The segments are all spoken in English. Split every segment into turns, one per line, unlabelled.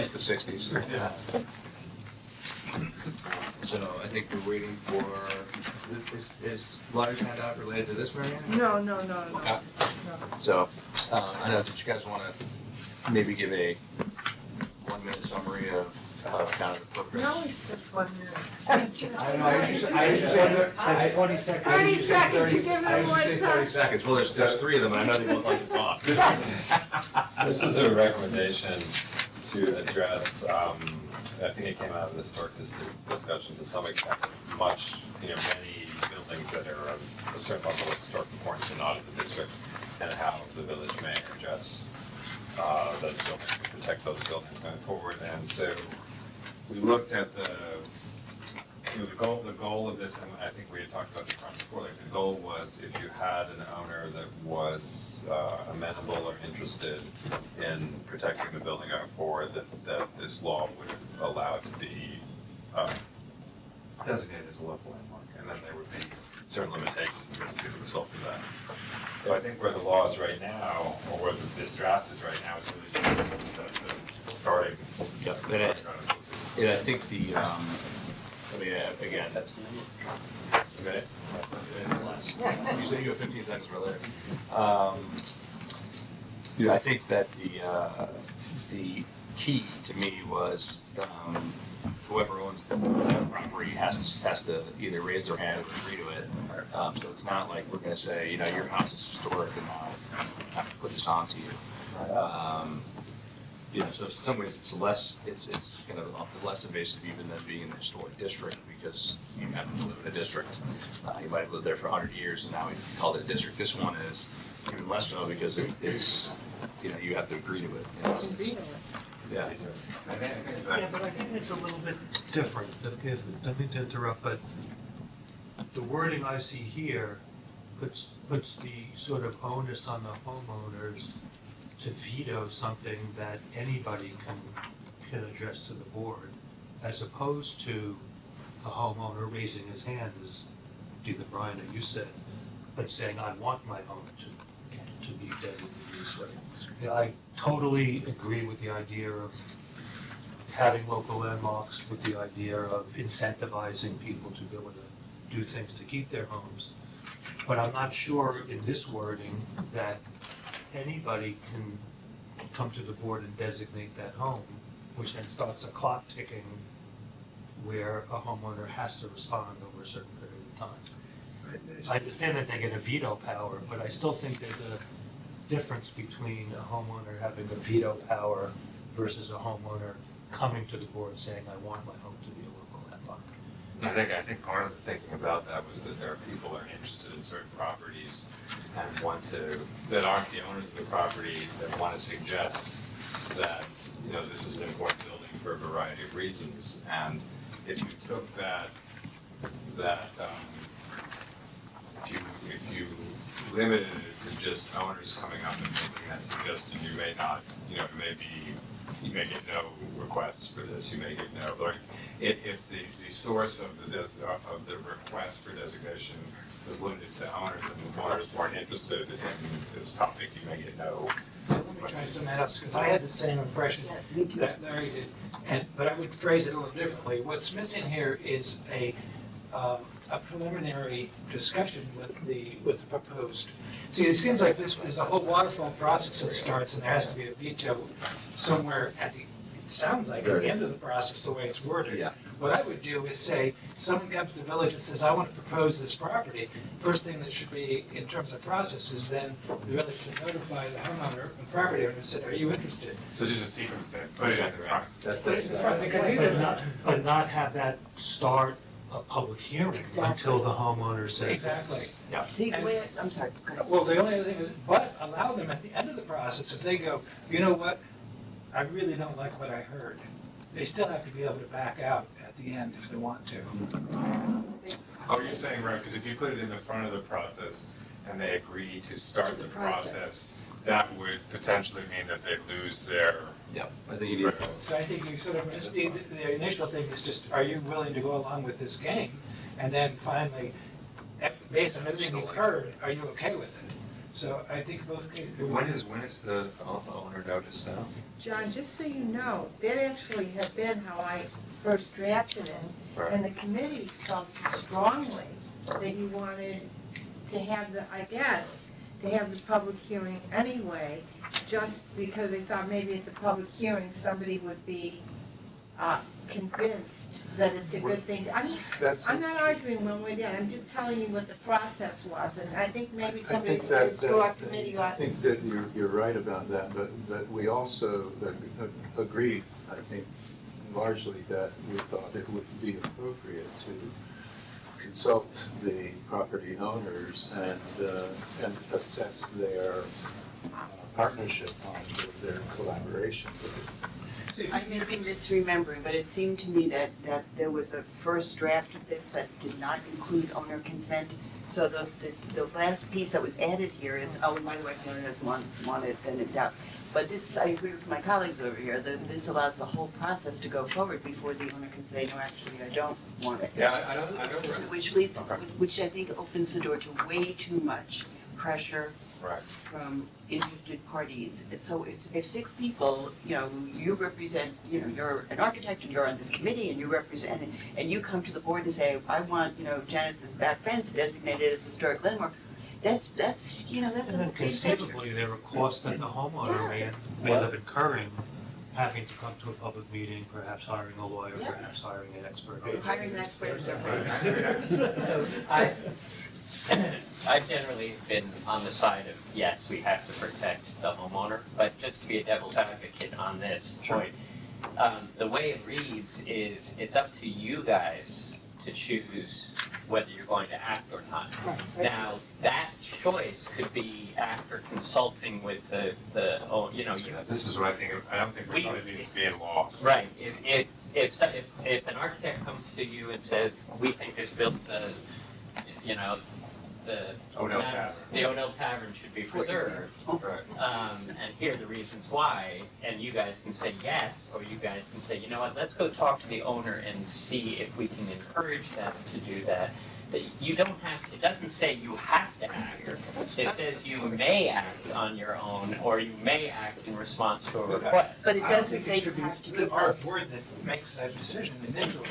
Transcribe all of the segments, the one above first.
Since the 60s. Yeah. So I think we're waiting for, is Larry's handout related to this, Marianne?
No.
Okay. So, I know, did you guys want to maybe give a 1-minute summary of kind of the progress?
No, it's 1 minute.
I don't know, I usually say that's 20 seconds.
30 seconds, you give
I
it
usually
one
say 30
time.
seconds. Well, there's 3 of them, and I know they both like to talk.
This was a recommendation to address, I think it came out of the historic discussion to some extent, many buildings that are of a certain level of historic importance and not in the district, and how the village may address those buildings, protect those buildings going forward. And so we looked at the goal of this, and I think we had talked about this before, like the goal was if you had an owner that was amenable or interested in protecting the building going forward, that this law would allow it to be designated as a local landmark, and then there would be certain limitations to the result of that. So I think where the law is right now, or where this draft is right now, is really just the starting.
Yep. And I think the, again, a minute? You said you have 15 seconds for later. I think that the key to me was whoever owns the property has to either raise their hand or agree to it. So it's not like we're going to say, your house is historic and now I have to put this on to you. So in some ways it's kind of less invasive even than being in the historic district, because you happen to live in a district. You might have lived there for 100 years and now we call it a district. This one is even less so because it's, you have to agree to it. Yeah.
Yeah, but I think it's a little bit different. Don't mean to interrupt, but the wording I see here puts the sort of onus on the homeowners to veto something that anybody can address to the board, as opposed to a homeowner raising his hand, as either Brian or you said, but saying, I want my home to be designated this way. I totally agree with the idea of having local landmarks, with the idea of incentivizing people to be able to do things to keep their homes. But I'm not sure in this wording that anybody can come to the board and designate that home, which then starts a clock ticking where a homeowner has to respond over a certain period of time. I understand that they get a veto power, but I still think there's a difference between a homeowner having a veto power versus a homeowner coming to the board saying, I want my home to be a local landmark.
I think part of the thinking about that was that there are people that are interested in certain properties and that aren't the owners of the property, that want to suggest that, this is an important building for a variety of reasons. And if you took if you limited it to just owners coming up and making that suggestion, you may not, you may get no requests for this, you may get no, like, if the source of the request for designation was limited to owners and the owners weren't interested in this topic, you may get no.
Let me try some else, because I had the same impression that Larry did, but I would phrase it a little differently. What's missing here is a preliminary discussion with the proposed. See, it seems like there's a whole waterfall process that starts, and there has to be a veto somewhere at the, it sounds like at the end of the process, the way it's worded.
Yeah.
What I would do is say, someone comes to the village and says, I want to propose this property. First thing that should be, in terms of process, is then the village should notify the homeowner, the property owner, and say, are you interested?
So just a sequence thing, put it in the front.
Put it in the front, because either
But not have that start a public hearing until the homeowner says.
exactly.
Yeah.
I'm sorry.
Well, the only other thing is, but allow them at the end of the process, if they go, you know what, I really don't like what I heard, they still have to be able to back out at the end if they want to.
Oh, you're saying, right, because if you put it in the front of the process and they agree to start the process, that would potentially mean that they lose their.
Yeah, I think you need.
So I think you sort of, just the initial thing is just, are you willing to go along with this game? And then finally, based on everything you've heard, are you okay with it? So I think both cases.
When is the owner notice now?
John, just so you know, that actually had been how I first drafted it. And the committee felt strongly that you wanted to have to have the public hearing anyway, just because they thought maybe at the public hearing, somebody would be convinced that it's a good thing. I'm not arguing one way or the other, I'm just telling you what the process was, and I think maybe somebody from the historic committee ought.
I think that you're right about that, but we also agreed, I think, largely that we thought it would be appropriate to consult the property owners and assess their partnership on their collaboration with it.
I may be misremembering, but it seemed to me that there was a first draft of this that did not include owner consent. So the last piece that was added here is, oh, and by the way, if the owner doesn't want it, then it's out. But this, I agree with my colleagues over here, that this allows the whole process to go forward before the owner can say, no, actually, I don't want it.
Yeah, I don't.
Which I think opens the door to way too much pressure
Right.
from interested parties. So if 6 people, you represent, you're an architect and you're on this committee and you represent, and you come to the board and say, I want, Janice's back fence designated as historic landmark, that's
And then
a big picture.
conceivably, there are costs that the homeowner may end up incurring, having to come to a public meeting, perhaps hiring a lawyer,
Yeah.
perhaps hiring an expert.
Hiring an expert.
So I've generally been on the side of, yes, we have to protect the homeowner, but just to be a devil's advocate on this point, the way it reads is it's up to you guys to choose whether you're going to act or not. Now, that choice could be after consulting with the
This is what I think, I don't think it really needs to be in law.
right, if an architect comes to you and says, we think this building's the Odell Tavern should be preserved,
Right.
and here are the reasons why, and you guys can say yes, or you guys can say, you know what, let's go talk to the owner and see if we can encourage them to do that. That you don't have, it doesn't say you have to act, it says you may act on your own, or you may act in response to a request.
But it
I don't
doesn't
think
say
it should
you have to
be
be
our board that makes that decision initially.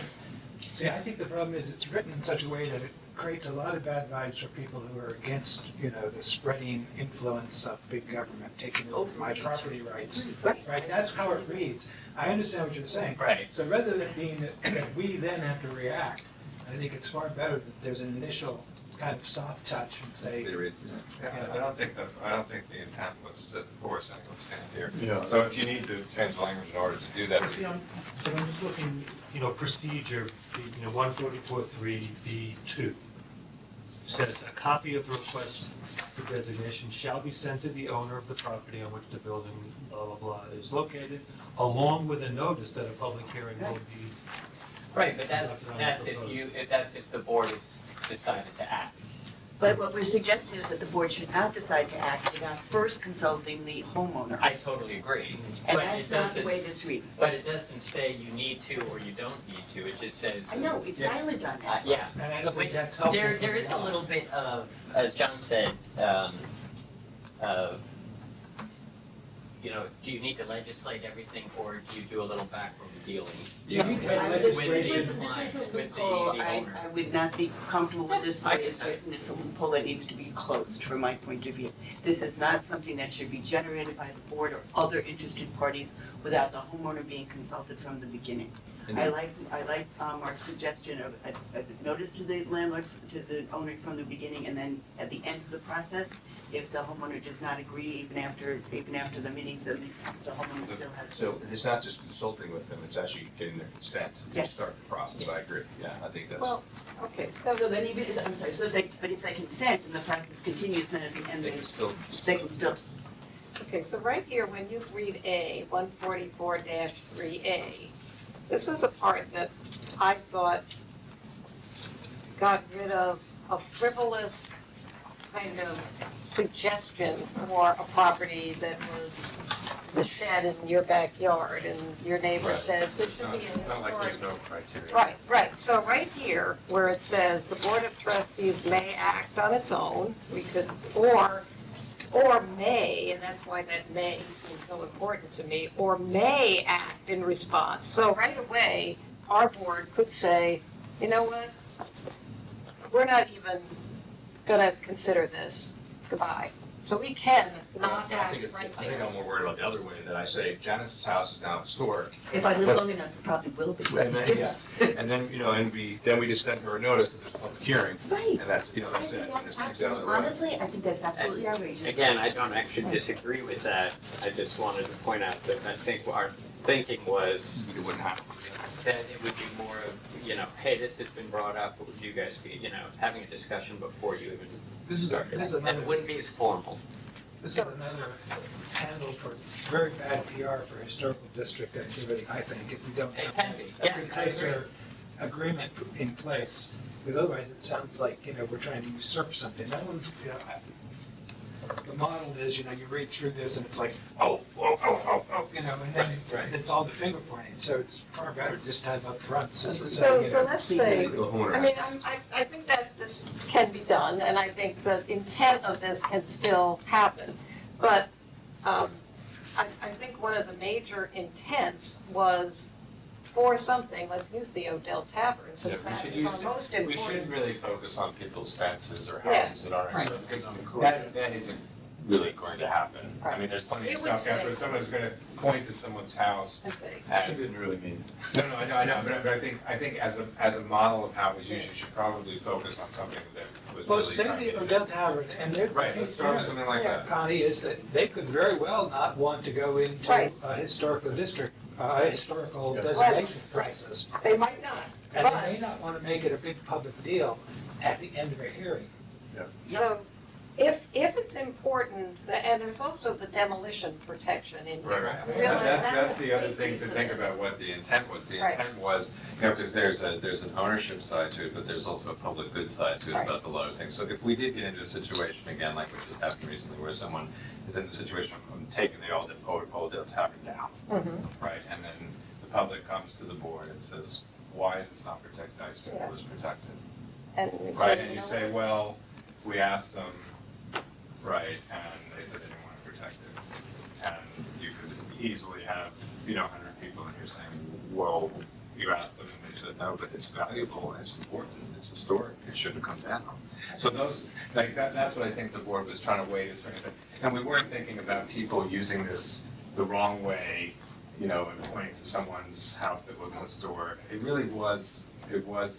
See, I think the problem is it's written in such a way that it creates a lot of bad vibes for people who are against, the spreading influence of big government taking over my property rights. Right, that's how it reads. I understand what you're saying.
Right.
So rather than being that we then have to react, I think it's far better that there's an initial kind of soft touch and say.
I don't think the intent was to force anyone to stand here.
Yeah.
So if you need to change the language in order to do that.
See, I'm just looking, procedure, 144.3B2 says a copy of the request for designation shall be sent to the owner of the property on which the building blah, blah, blah is located, along with a notice that a public hearing will be.
Right, but that's if the board has decided to act.
But what we're suggesting is that the board should not decide to act without first consulting the homeowner.
I totally agree.
And
but
that's
it
not the
doesn't-
way this reads.
But it doesn't say you need to or you don't need to, it just says.
I know, it's silent on that.
Yeah,
And I don't think
which,
that's helpful.
there
for
is
the
a
law.
little bit of, as John said, do you need to legislate everything or do you do a little backroom dealing?
You need to
This
legislate
is
it.
a
With the
loophole, I
owner.
would not be comfortable with this,
I
way
can-
it's written, it's a loophole that needs to be closed, from my point of view. This is not something that should be generated by the board or other interested parties without the homeowner being consulted from the beginning. I like Mark's suggestion of a notice to the landlord, to the owner from the beginning, and then at the end of the process, if the homeowner does not agree, even after the meetings, the homeowner still has.
So it's not just consulting with them, it's actually getting their consent to
Yes.
start the process. I agree. Yeah, I think that's.
Well, okay, so
So then even, I'm sorry, but if they consent and the process continues, then at the end,
They can still.
they can still.
Okay, so right here, when you read A, 144-3A, this was a part that I thought got rid of a frivolous kind of suggestion for a property that was the shed in your backyard, and your neighbor
Right.
says, this should be a
It's not like
historic.
there's no criteria.
Right, so right here, where it says the Board of Trustees may act on its own, we could, or or may, and that's why that may seems so important to me, or may act in response. So right away, our board could say, you know what? We're not even gonna consider this, goodbye. So we can not
I
act
think
right
I think
there.
I'm more worried about the other way, that I say Janice's house is now historic.
If I live
Let's-
long enough, it probably will be.
And then, yeah, and then, then we just send her a notice that there's a public hearing,
Right.
and that's,
I
that's
think
it.
that's
And it's down the
absolutely,
road.
honestly, I think that's absolutely outrageous.
Again, I don't actually disagree with that. I just wanted to point out that I think our thinking was
It wouldn't happen.
that it would be more of, hey, this has been brought up, would you guys be, having a discussion before you even
This is
started?
this is
And it
another,
wouldn't be as formal.
this is another handle for very bad PR for historical district activity, I think, if we don't
It
have
can
that
be, yeah, I
precursor agreement in place. Because otherwise it sounds like, we're trying to usurp something. No one's, the model is, you read through this and it's like, oh, and then
Right.
it's all the finger pointing. So it's far better just to have up front.
So let's say,
The homeowner
I mean,
has to-
I think that this can be done, and I think the intent of this can still happen. But I think one of the major intents was for something, let's use the Odell Tavern, since
Yeah, we
that
should
is
use
our most
We
important.
shouldn't really focus on people's fences or
Yeah.
houses that aren't,
Right.
because that isn't really going to happen. I
Right.
mean, there's plenty
We
of
would
stuff out
say-
there, someone's gonna point to someone's house.
I see.
and-
didn't really mean.
No, I know, but I think as a model of how it was used, you should probably focus on something that was
Well,
really.
say
trying
the
to-
Odell Tavern, and their
Right, let's start with something like that.
Connie, is that they could very well not want to go into
Right.
a historical district, a historical
Yeah.
designation process.
They might not,
And they
but,
may not want to make it a big public deal at the end of a hearing.
so if it's important, and there's also the demolition protection in here.
Right.
I realize
That's
a
the other
big
thing
piece
to
of
think
this.
about what the intent was. The
Right.
intent was, because there's an ownership side to it, but there's also a public good side to it
Right.
about the lot of things. So if we did get into a situation again, like what just happened recently, where someone is in the situation of taking the old Tavern down,
Mhm.
right? And then the public comes to the board and says, why is this not protected? I assume it was protected.
And we
Right,
say,
and you
know
say,
what?
well, we asked them, right, and they said they didn't want to protect it. And you could easily have, 100 people, and you're saying, well, you asked them, and they said, no, but it's valuable, and it's important, it's historic, it shouldn't come down. So those, that's what I think the board was trying to weigh to certain things. And we weren't thinking about people using this the wrong way, and pointing to someone's house that wasn't historic. It really was,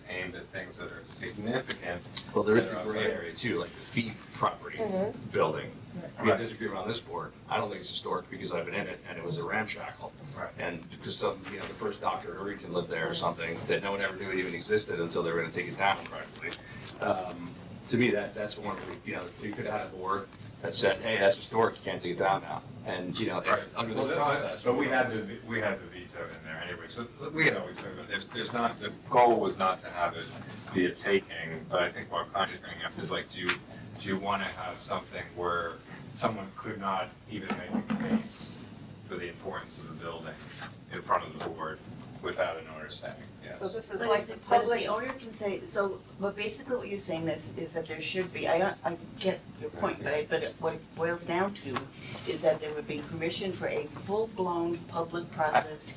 aimed at things that are significant.
Well, there is
that
the
are
gray
outside.
area too, like the feed property
Mhm.
building. I mean, I disagree on this board. I don't think it's historic because I've been in it and it was a ramshackle.
Right.
And because the first doctor in Irvington lived there or something, that no one ever knew it even existed until they were gonna take it down practically. To me, that's one, you could have a board that said, hey, that's historic, you can't take it down now. And,
Right.
under
Well,
this process.
But we had the veto in there anyway, so we had always said that there's not, the goal was not to have it be a taking, but I think what Connie's bringing up is like, do you want to have something where someone could not even make a case for the importance of the building in front of the board without an owner saying yes?
So this is
But
like
if
the
but if
public.
the owner can say, but basically what you're saying is that there should be, I get your point, but what it boils down to is that there would be permission for a full-blown public process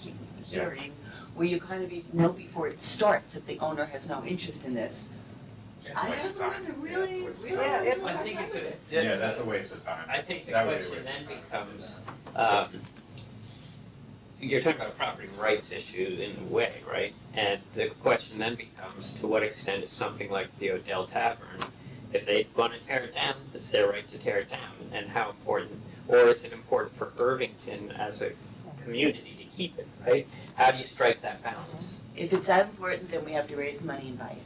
hearing where you kind of know before it starts that the owner has no interest in this.
It's a
I
waste of
don't
time.
know,
Yeah,
really,
it's a waste of
really,
time.
Yeah,
really
I
hard
think
time
it's
with
a,
it.
Yeah, that's a waste of time.
I think the
That would be a
question
waste
then
of time.
becomes, you're talking about a property rights issue in a way, right? And the question then becomes, to what extent is something like the Odell Tavern, if they want to tear it down, it's their right to tear it down, and how important, or is it important for Irvington as a community to keep it, right? How do you strike that balance?
If it's that important, then we have to raise money and buy it.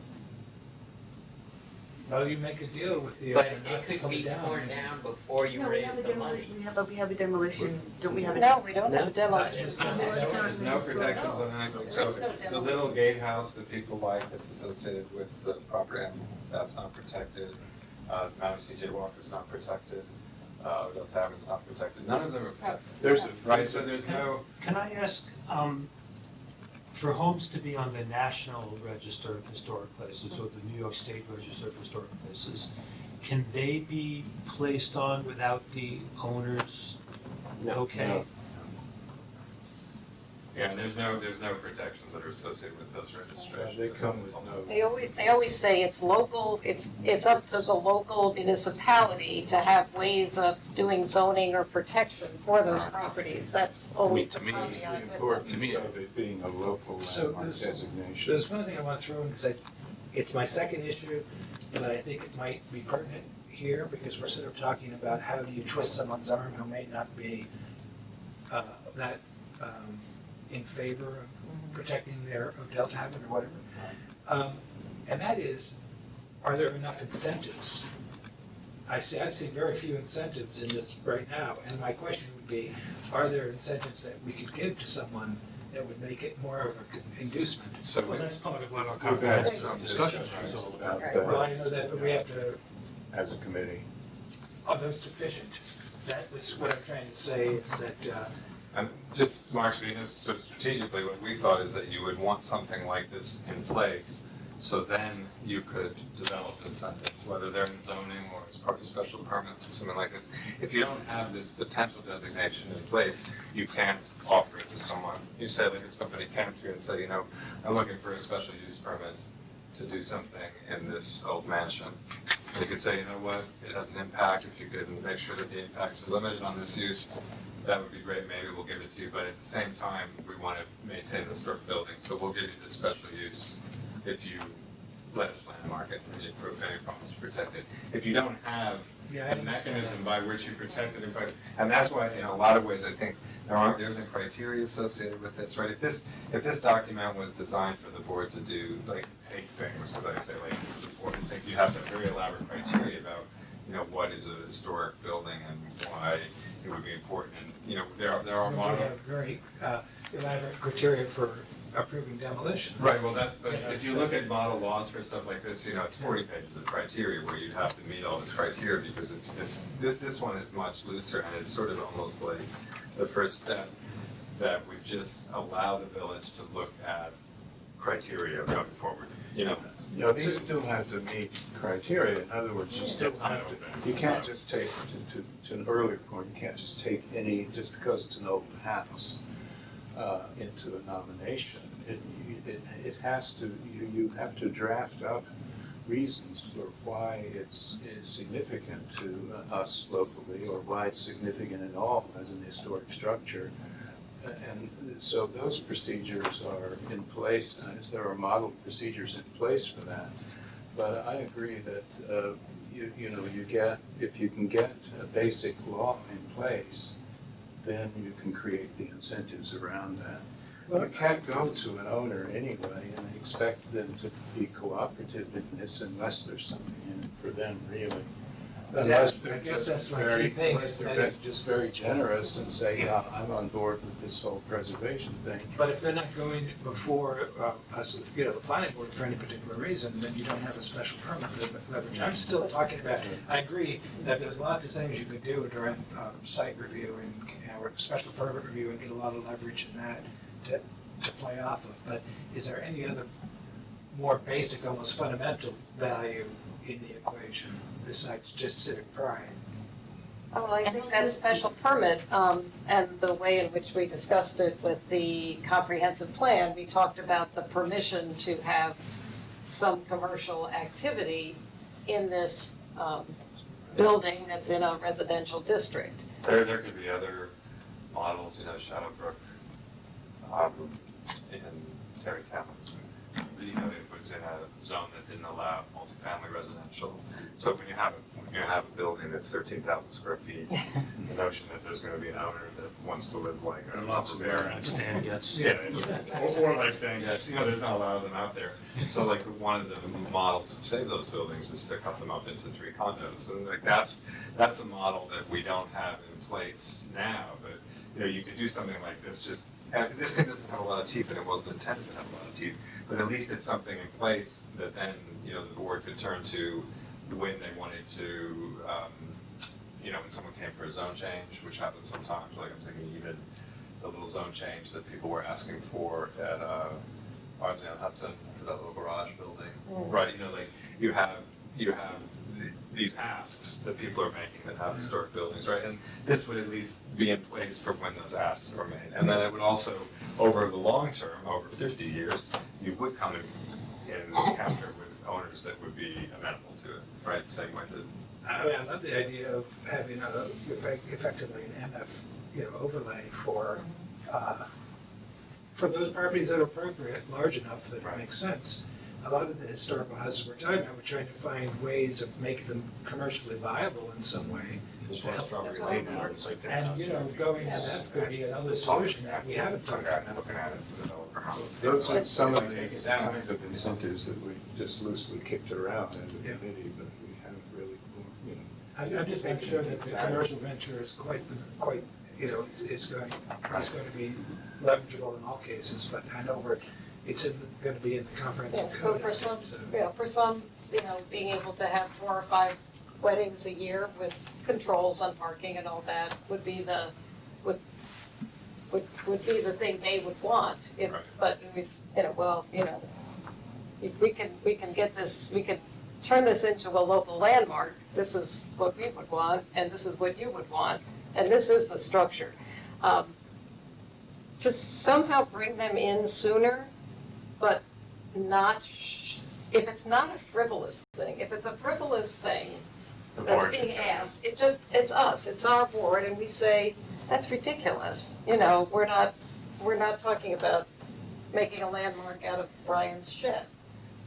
Well, you make a deal with the
But
owner
it
not to
could
pull
be
it down.
torn down before you
No, we
raise
have a
the money.
we have a demolition, don't we have a?
No, we don't have a demolition.
There's no protections on anything, so
There's no
the
demolition.
little gatehouse that people like that's associated with the property, that's not protected. Mount CJ Walk is not protected, Odell Tavern's not protected, none of them are protected.
There's a,
Right, so there's no,
Can I ask, for homes to be on the National Register of Historic Places or the New York State Register of Historic Places, can they be placed on without the owner's okay?
No.
Yeah, and there's no protections that are associated with those registrations.
They come with no.
They always say it's local, it's up to the local municipality to have ways of doing zoning or protection for those properties. That's always the
To me,
It's
caveat.
the
that-
importance of it being a local
So
landmark
this-
designation.
There's one thing I want to throw in, because it's my second issue, but I think it might be pertinent here, because we're sort of talking about how do you twist someone's arm who may not be, not in favor of protecting their Delta habit or whatever. And that is, are there enough incentives? I see very few incentives in this right now, and my question would be, are there incentives that we could give to someone that would make it more of an inducement?
So
Well, that's part of what our
We've had
comprehensive
some
discussion
discussions
is all
about
about.
Well, I
that
know that, but we have to,
as a committee.
are those sufficient? That was what I'm trying to say, is that,
And just, Mark, so you know, so strategically, what we thought is that you would want something like this in place, so then you could develop incentives, whether they're in zoning or as part of special permits or something like this. If you don't have this potential designation in place, you can't offer it to someone. You say, like, if somebody came to you and said, you know, I'm looking for a special use permit to do something in this old mansion. So you could say, you know what, it has an impact, if you could make sure that the impacts are limited on this use, that would be great, maybe we'll give it to you, but at the same time, we want to maintain the historic building, so we'll give you this special use if you let us landmark it and you approve any problems to protect it. If you don't have
yeah, I
a
understand
mechanism by which you protect it in place, and that's why, in a lot of ways, I think there isn't criteria associated with this, right? If this document was designed for the board to do, like, take things, so that I say, like, this is important, I think you have to have very elaborate criteria about, you know, what is a historic building and why it would be important, and, you know, there are
We
model.
have very elaborate criteria for approving demolition.
Right, well, but if you look at model laws for stuff like this, you know, it's 40 pages of criteria where you'd have to meet all this criteria, because this one is much looser, and it's sort of almost like the first step that we just allow the village to look at criteria going forward, you know?
No, these still have to meet criteria. In other words, you still
It's not
have
open.
to, you can't just take, to an earlier point, you can't just take any, just because it's an open house, into a nomination. It has to, you have to draft up reasons for why it's significant to us locally, or why it's significant at all as an historic structure. And so those procedures are in place, as there are model procedures in place for that. But I agree that, if you can get a basic law in place, then you can create the incentives around that. You can't go to an owner anyway and expect them to be cooperative in this unless there's something in it for them, really. Unless
I
they're
guess
just
that's my
very,
key thing,
unless
is
they're
that
just very generous and say, yeah, I'm on board with this whole preservation thing.
But if they're not going before us, the planning board for any particular reason, then you don't have a special permit leverage. I'm still talking about, I agree that there's lots of things you could do during site review and, or special permit review, and get a lot of leverage in that to play off of. But is there any other more basic, almost fundamental value in the equation besides just civic pride?
Oh, I think that special permit, and the way in which we discussed it with the comprehensive plan, we talked about the permission to have some commercial activity in this building that's in a residential district.
There could be other models, you know, Shadowbrook, in Terrytown. You know, it was in a zone that didn't allow multifamily residential. So when you have a building that's 13,000 square feet, the notion that there's gonna be an owner that wants to live like a
Lots of
bear.
Stan gets.
Yeah, or like Stan gets, you know, there's not a lot of them out there. So like one of the models to save those buildings is to cut them up into 3 condos. And like that's a model that we don't have in place now, but you know, you could do something like this, just, and this thing doesn't have a lot of teeth, and it wasn't intended to have a lot of teeth, but at least it's something in place that then, you know, the board could turn to when they wanted to, you know, when someone came for a zone change, which happens sometimes, like I'm thinking even the little zone change that people were asking for at Ardsley on Hudson for that little garage building. Right, you know, like you have these asks that people are making that have historic buildings, right? And this would at least be in place for when those asks are made. And then it would also, over the long term, over 50 years, you would come in encounter with owners that would be amenable to it, right? Same with the
I mean, I love the idea of having effectively an MF, overlay for those properties that are appropriate, large enough that it makes sense. A lot of the historical houses we're talking about, we're trying to find ways of making them commercially viable in some way.
There's one Strawberry Lane now, it's like.
And, going to that could be another solution that we haven't talked about.
Looking at it as a developer.
Those are some of these kinds of incentives that we just loosely kicked around in the committee, but we haven't really,
I'm just not sure that the commercial venture is quite, is going to be leverageable in all cases, but I know it's going to be in the comprehensive
Yeah,
code.
so for some, being able to have 4 or 5 weddings a year with controls on parking and all that would be the thing they would want. If,
Right.
But we can get this, we can turn this into a local landmark. This is what we would want, and this is what you would want, and this is the structure. Just somehow bring them in sooner, but not, if it's not a frivolous thing, if it's a frivolous thing that's being asked, it's us, it's our board, and we say, that's ridiculous. We're not talking about making a landmark out of Brian's shed.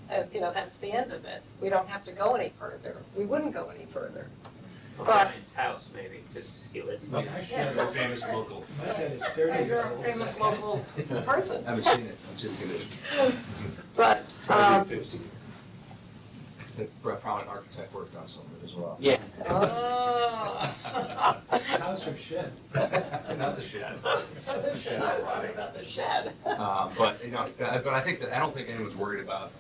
That's the end of it. We don't have to go any further. We wouldn't go any further.
Brian's house, maybe, because he lives
My
there.
shed
You're a famous local.
My shed is
And
30
you're
years
a
old.
famous local person.
I haven't seen it, I'm sitting in it.
But,
It's gonna be 50. The prominent architect worked on some of it as well.
Yes.
House or shed?
Not the shed.
The shed, I was talking about the shed.
But, but I think that, I don't think anyone's worried about,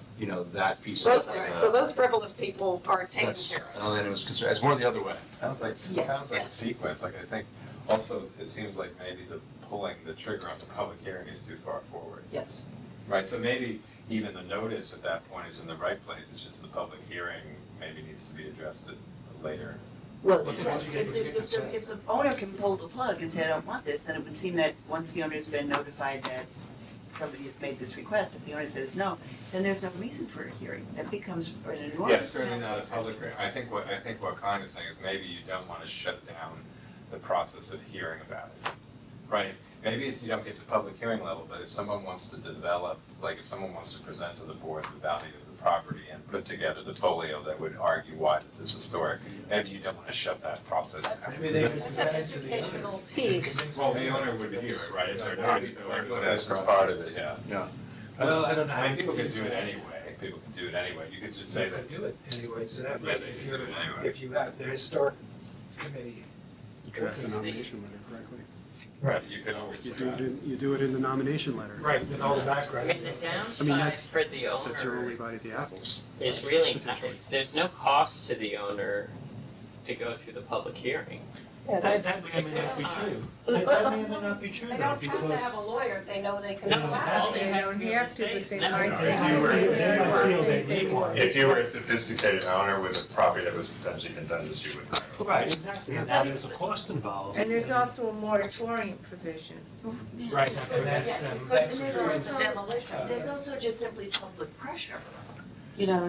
that piece of
Those,
it.
so those frivolous people are taken
That's-
care
I
of.
don't think anyone's concerned, it's more the other way.
Sounds like
Yes.
sequence, like I think, also, it seems like maybe pulling the trigger on the public hearing is too far forward.
Yes.
Right, so maybe even the notice at that point is in the right place, it's just the public hearing maybe needs to be addressed later.
Well,
Well,
if the owner can pull the plug and say, I don't want this, then it would seem that once the owner's been notified that somebody has made this request, if the owner says no, then there's no reason for a hearing. That becomes an enormous.
Yeah, certainly not a public hearing. I think what Connie is saying is maybe you don't want to shut down the process of hearing about it, right? Maybe you don't get to public hearing level, but if someone wants to develop, like if someone wants to present to the board the value of the property and put together the folio that would argue why this is historic, maybe you don't want to shut that process down.
Maybe they just
That's an
present it to the owner.
educational piece.
Well, the owner would hear it, right? If they're noticed, they'll
Right.
this is part of it, yeah.
Yeah.
Well, I don't know.
I mean, people could do it anyway. People can do it anyway. You could just say
You
that.
could do it anyway, so that
Yeah,
way,
they
if
could do it anyway.
if you have the historic committee.
Draft the nomination letter correctly.
Right. You can always.
You do it in the nomination letter.
Right, with all the
I
background.
mean, the downside
that's-
for the
That's your only
owner
bite at the apples.
is really, there's no cost to the owner to go through the public hearing.
Yeah,
That may not be true. That may not be true
They
though,
don't have to
because.
have a lawyer, they know they can.
No,
allow
that's-
it.
They don't have to, but they might.
If you were-
They might feel they need one.
If you were a sophisticated owner with a property that was potentially contentious, you would hire a lawyer.
Right, exactly.
And now there's a cost involved.
And there's also a moratorium provision.
Right, and that's,
Yes, you
that's
could
true.
do it for demolition.
There's also just simply public pressure.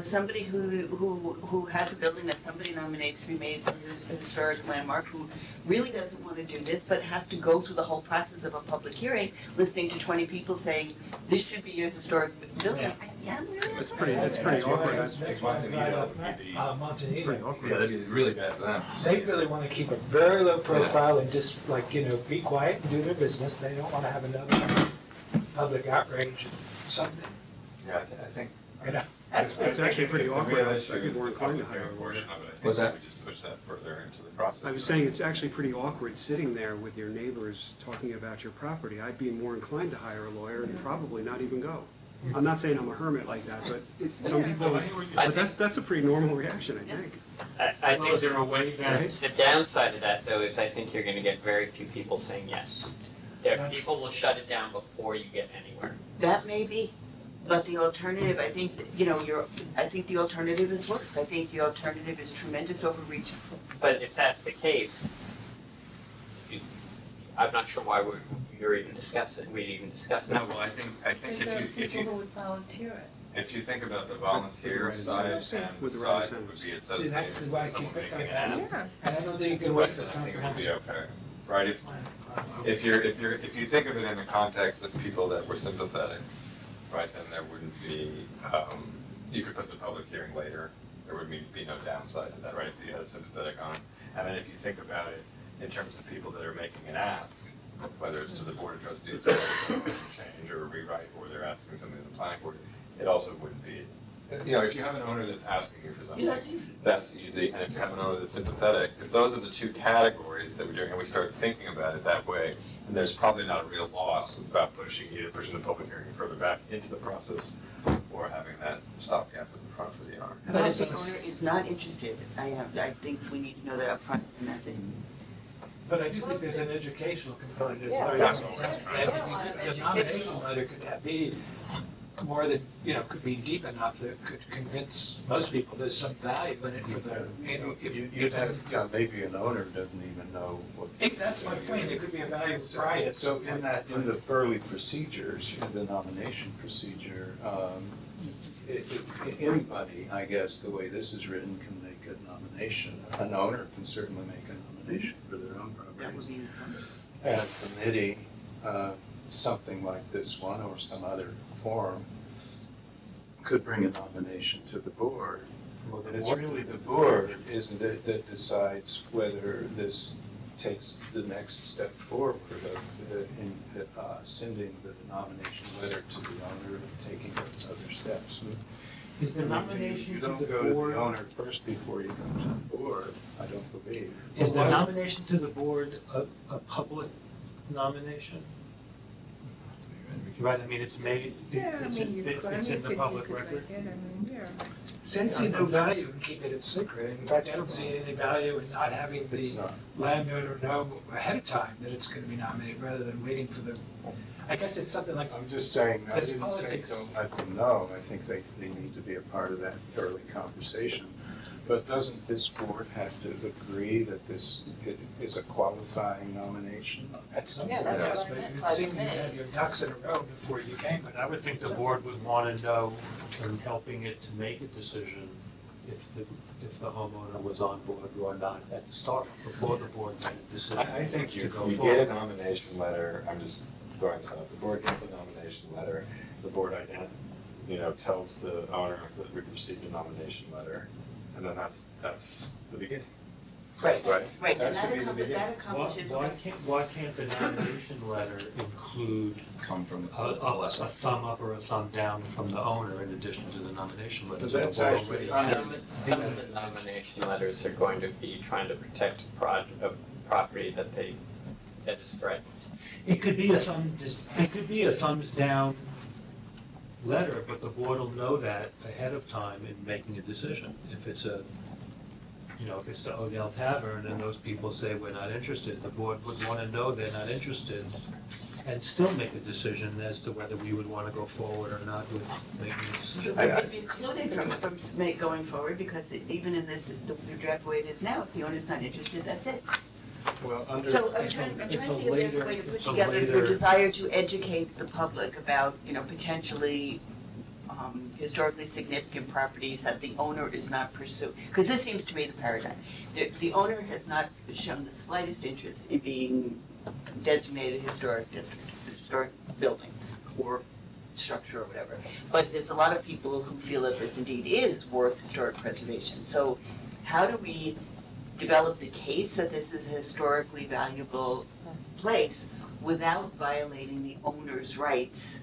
Somebody who has a building that somebody nominates to be made a historic landmark, who really doesn't want to do this, but has to go through the whole process of a public hearing, listening to 20 people saying, this should be a historic building. Yeah, really?
That's pretty awkward.
That's why I brought up
It's pretty
Montanito.
awkward.
Yeah, that'd be really bad for them.
They really want to keep a very low profile and just be quiet and do their business. They don't want to have another public outrage, something,
Yeah, I think.
It's actually pretty
The
awkward.
real
I'd
issue
be
is
more
the
inclined to
public
hire a
hearing
lawyer.
portion of it. I think
What's that?
we just push that further into the process.
I was saying it's actually pretty awkward sitting there with your neighbors talking about your property. I'd be more inclined to hire a lawyer and probably not even go. I'm not saying I'm a hermit like that, but some people, but that's a pretty normal reaction, I think.
I
Well,
think
is there a way that,
Right?
the downside of that, though, is I think you're gonna get very few people saying yes.
That's-
People will shut it down before you get anywhere.
That may be. But the alternative, I think, I think the alternative is worse. I think the alternative is tremendous overreach.
But if that's the case, I'm not sure why we'd even discuss it.
No, well, I think
Because there are people who would volunteer it.
if you think about the volunteer side and
With
the
the right
side that would
incentives.
be
See, that's
associated
the way I
with someone
keep it
making
coming
an
out.
ask,
Yeah.
And I don't think you can wait for
then I think it would be
comprehensive.
okay, right? If you think of it in the context of people that were sympathetic, right, then there wouldn't be, you could put the public hearing later, there would be no downside to that, right, if you had sympathetic on it. And then if you think about it in terms of people that are making an ask, whether it's to the board of trustees or a change or a rewrite, or they're asking something to the planning board, it also wouldn't be, if you have an owner that's asking you for something,
Yeah, that's easy.
that's easy, and if you have an owner that's sympathetic, if those are the two categories that we're doing, and we start thinking about it that way, then there's probably not a real loss about pushing the public hearing further back into the process, or having that stopgap in the front for the owner.
But if the owner is not interested, I think we need to know that upfront, and that's it.
But I do think there's an educational component, as
Yeah.
Larry
That's
said.
all right.
The nomination letter could be more than, could be deep enough that could convince most people there's some value in it for the,
You'd have, maybe an owner doesn't even know what.
That's my point, it could be a valuable right.
So in the early procedures, the nomination procedure, anybody, I guess, the way this is written, can make a nomination. An owner can certainly make a nomination for their own
That would
properties.
be.
And a committee, something like this one or some other forum, could bring a nomination to the board. And it's really the board, isn't it, that decides whether this takes the next step forward in sending the nomination letter to the owner and taking other steps.
Is the nomination
You
to
don't
the
go to the
board,
owner first before you come to the board, I don't believe.
is the nomination to the board a public nomination? Right, I mean, it's made,
Yeah, I mean, you could,
it's in the public record.
Yeah.
Since see no value in keeping it secret. In fact, I don't see any value in not having
It's
the
not.
landowner know ahead of time that it's gonna be nominated, rather than waiting for the, I guess it's something like,
I'm just saying, I
It's
didn't say
politics.
don't let them know, I think they need to be a part of that early conversation. But doesn't this board have to agree that this is a qualifying nomination?
at some
Yeah,
point,
that's
yes,
what I
but it
meant
would
by
seem
the
you
name.
had your ducks in a row before you came, but I would think the board would wanna know, in helping it to make a decision, if the homeowner was on board or not at the start, before the board made a decision.
I think
to
you
go
get a
forward.
nomination letter, I'm just throwing this out, the board gets a nomination letter, the board tells the owner that we've received a nomination letter, and then that's the beginning.
Right,
Right?
right, and
That should be the beginning.
that accomplishes.
Why can't the nomination letter include
Come from
a thumb up or a thumb down from the owner in addition to the nomination letter?
But that's
The board
actually-
already-
Some of the nomination letters are going to be trying to protect a property that is threatened.
It could be a thumbs down letter, but the board will know that ahead of time in making a decision. If it's if it's the Odell Tavern and those people say we're not interested, the board would want to know they're not interested and still make a decision as to whether we would want to go forward or not with making a decision.
It would be excluded from going forward, because even in this, the draft way it is now, if the owner's not interested, that's it.
Well, under.
So I'm trying to
it's a
think if there's a way to
later-
put
it's a
together your
later-
desire to educate the public about, potentially historically significant properties that the owner is not pursuing. Because this seems to be the paradigm. The owner has not shown the slightest interest in being designated historic district, historic building or structure or whatever. But there's a lot of people who feel that this indeed is worth historic preservation. So how do we develop the case that this is a historically valuable place without violating the owner's rights?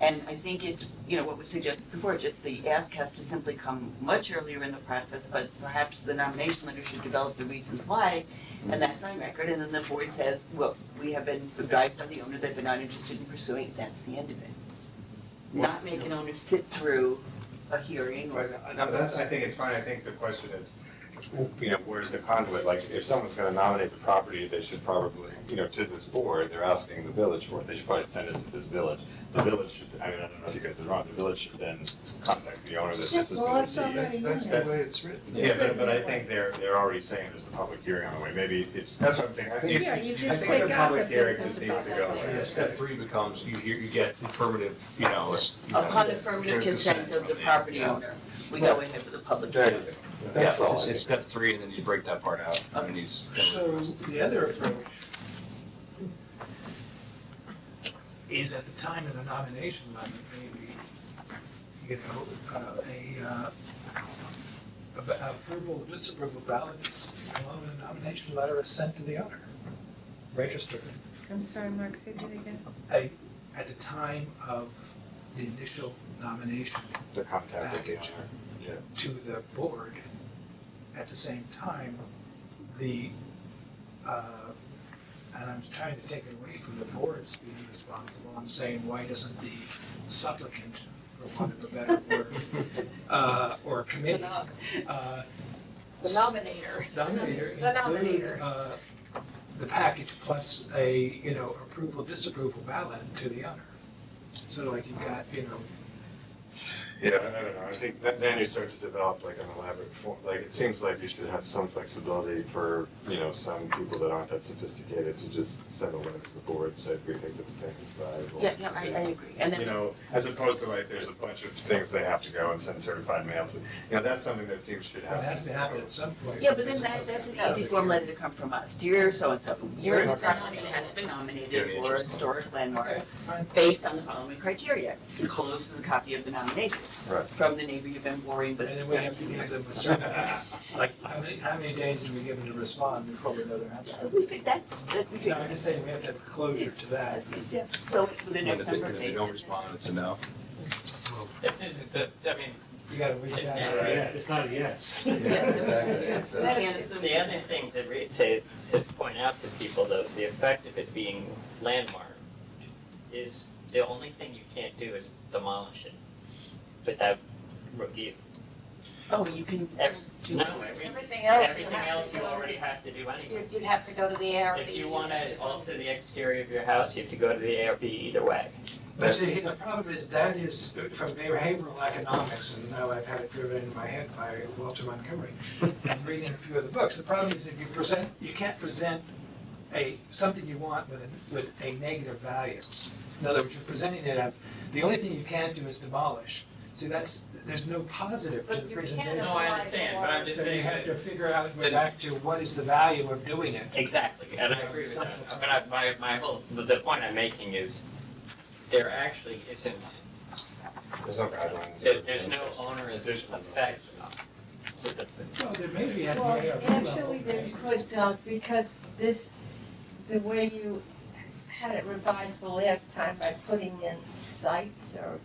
And I think it's, what was suggested before, just the ask has to simply come much earlier in the process, but perhaps the nomination letter should develop the reasons why, and that's on record, and then the board says, well, we have been advised by the owner that they're not interested in pursuing it, that's the end of it. Not make an owner sit through a hearing or.
No, I think it's fine, I think the question is, where's the conduit? Like, if someone's gonna nominate the property, they should probably, to this board, they're asking the village for it, they should probably send it to this village. The village should, I don't know if you guys are wrong, the village should then contact the owner that this has
Well,
been
it's
received.
already in
That's the
there.
way it's written.
Yeah, but I think they're already saying there's a public hearing on the way, maybe that's what I'm thinking, I think it's
Yeah,
just,
you
I
just
think
take
the
out the
public hearing
business
just needs to
about
go.
that.
Yeah, step 3 becomes, you get affirmative,
Upon affirmative consent of the property owner, we go ahead with the public
There you
hearing.
go.
Yeah,
That's all.
it's step 3, and then you break that part out, and then you
So the other approach is at the time of the nomination letter, maybe, approval, disapproval ballot is, along with the nomination letter is sent to the owner, registered.
I'm sorry, Mark, say that again.
At the time of the initial nomination
The contact of the owner.
to the board, at the same time, and I'm trying to take it away from the board's being responsible, I'm saying, why doesn't the supplicant, for want of a better word, or committee,
The nominator.
nominator
The
include,
nominator.
the package plus a, approval, disapproval ballot to the owner? So like you've got,
Yeah, I don't know, I think then you start to develop like an elaborate form, like, it seems like you should have some flexibility for, some people that aren't that sophisticated to just send a letter to the board, say, we think this thing is valuable.
Yeah, I agree. And then,
As opposed to like, there's a bunch of things they have to go and send certified mail to, that's something that seems should
it
happen.
has to happen at some point.
yeah, but then that's an easy form letter to come from us. Dear so-and-so, your
Okay.
property has been nominated
Yeah,
for a historic landmark
Okay, fine.
based on the following criteria. Enclosed is a copy of the nomination.
Right.
From the neighbor you've been boring, but
And
it's
then we have to
17
give
years.
them a certain, like, how many days do we give them to respond before we know their answer?
We think that's, we
No, I'm just saying we have to have closure to that.
Yeah, so within the
And
next
if
number of
they
days.
don't respond, it's a no.
This is,
You gotta reach out.
It's not a yes.
Yeah,
Exactly.
we can't assume.
the other thing to point out to people though, is the effect of it being landmark is the only thing you can't do is demolish it without review.
Oh, you can.
No,
Everything else you
everything
have
else
to
you
go,
already have to do anyway.
you'd have to go to the ARB.
If you want to alter the exterior of your house, you have to go to the ARB either way.
But see, the problem is, that is from behavioral economics, and now I've had it driven into my head by Walter Montgomery, and reading a few of the books. The problem is if you can't present something you want with a negative value. In other words, you're presenting it, the only thing you can't do is demolish. See, there's no positive to
But
the
you
presentation.
can't
No, I understand, but I'm just
So you
saying
have
that.
to figure out, go back to what is the value of doing it.
Exactly, and I agree with that. But the point I'm making is, there actually isn't,
There's no guidelines.
there's no onerous
Additional.
effect to the,
Well, there may be at the
Well,
ARB
actually,
level.
there could, because the way you had it revised the last time by putting in sites or,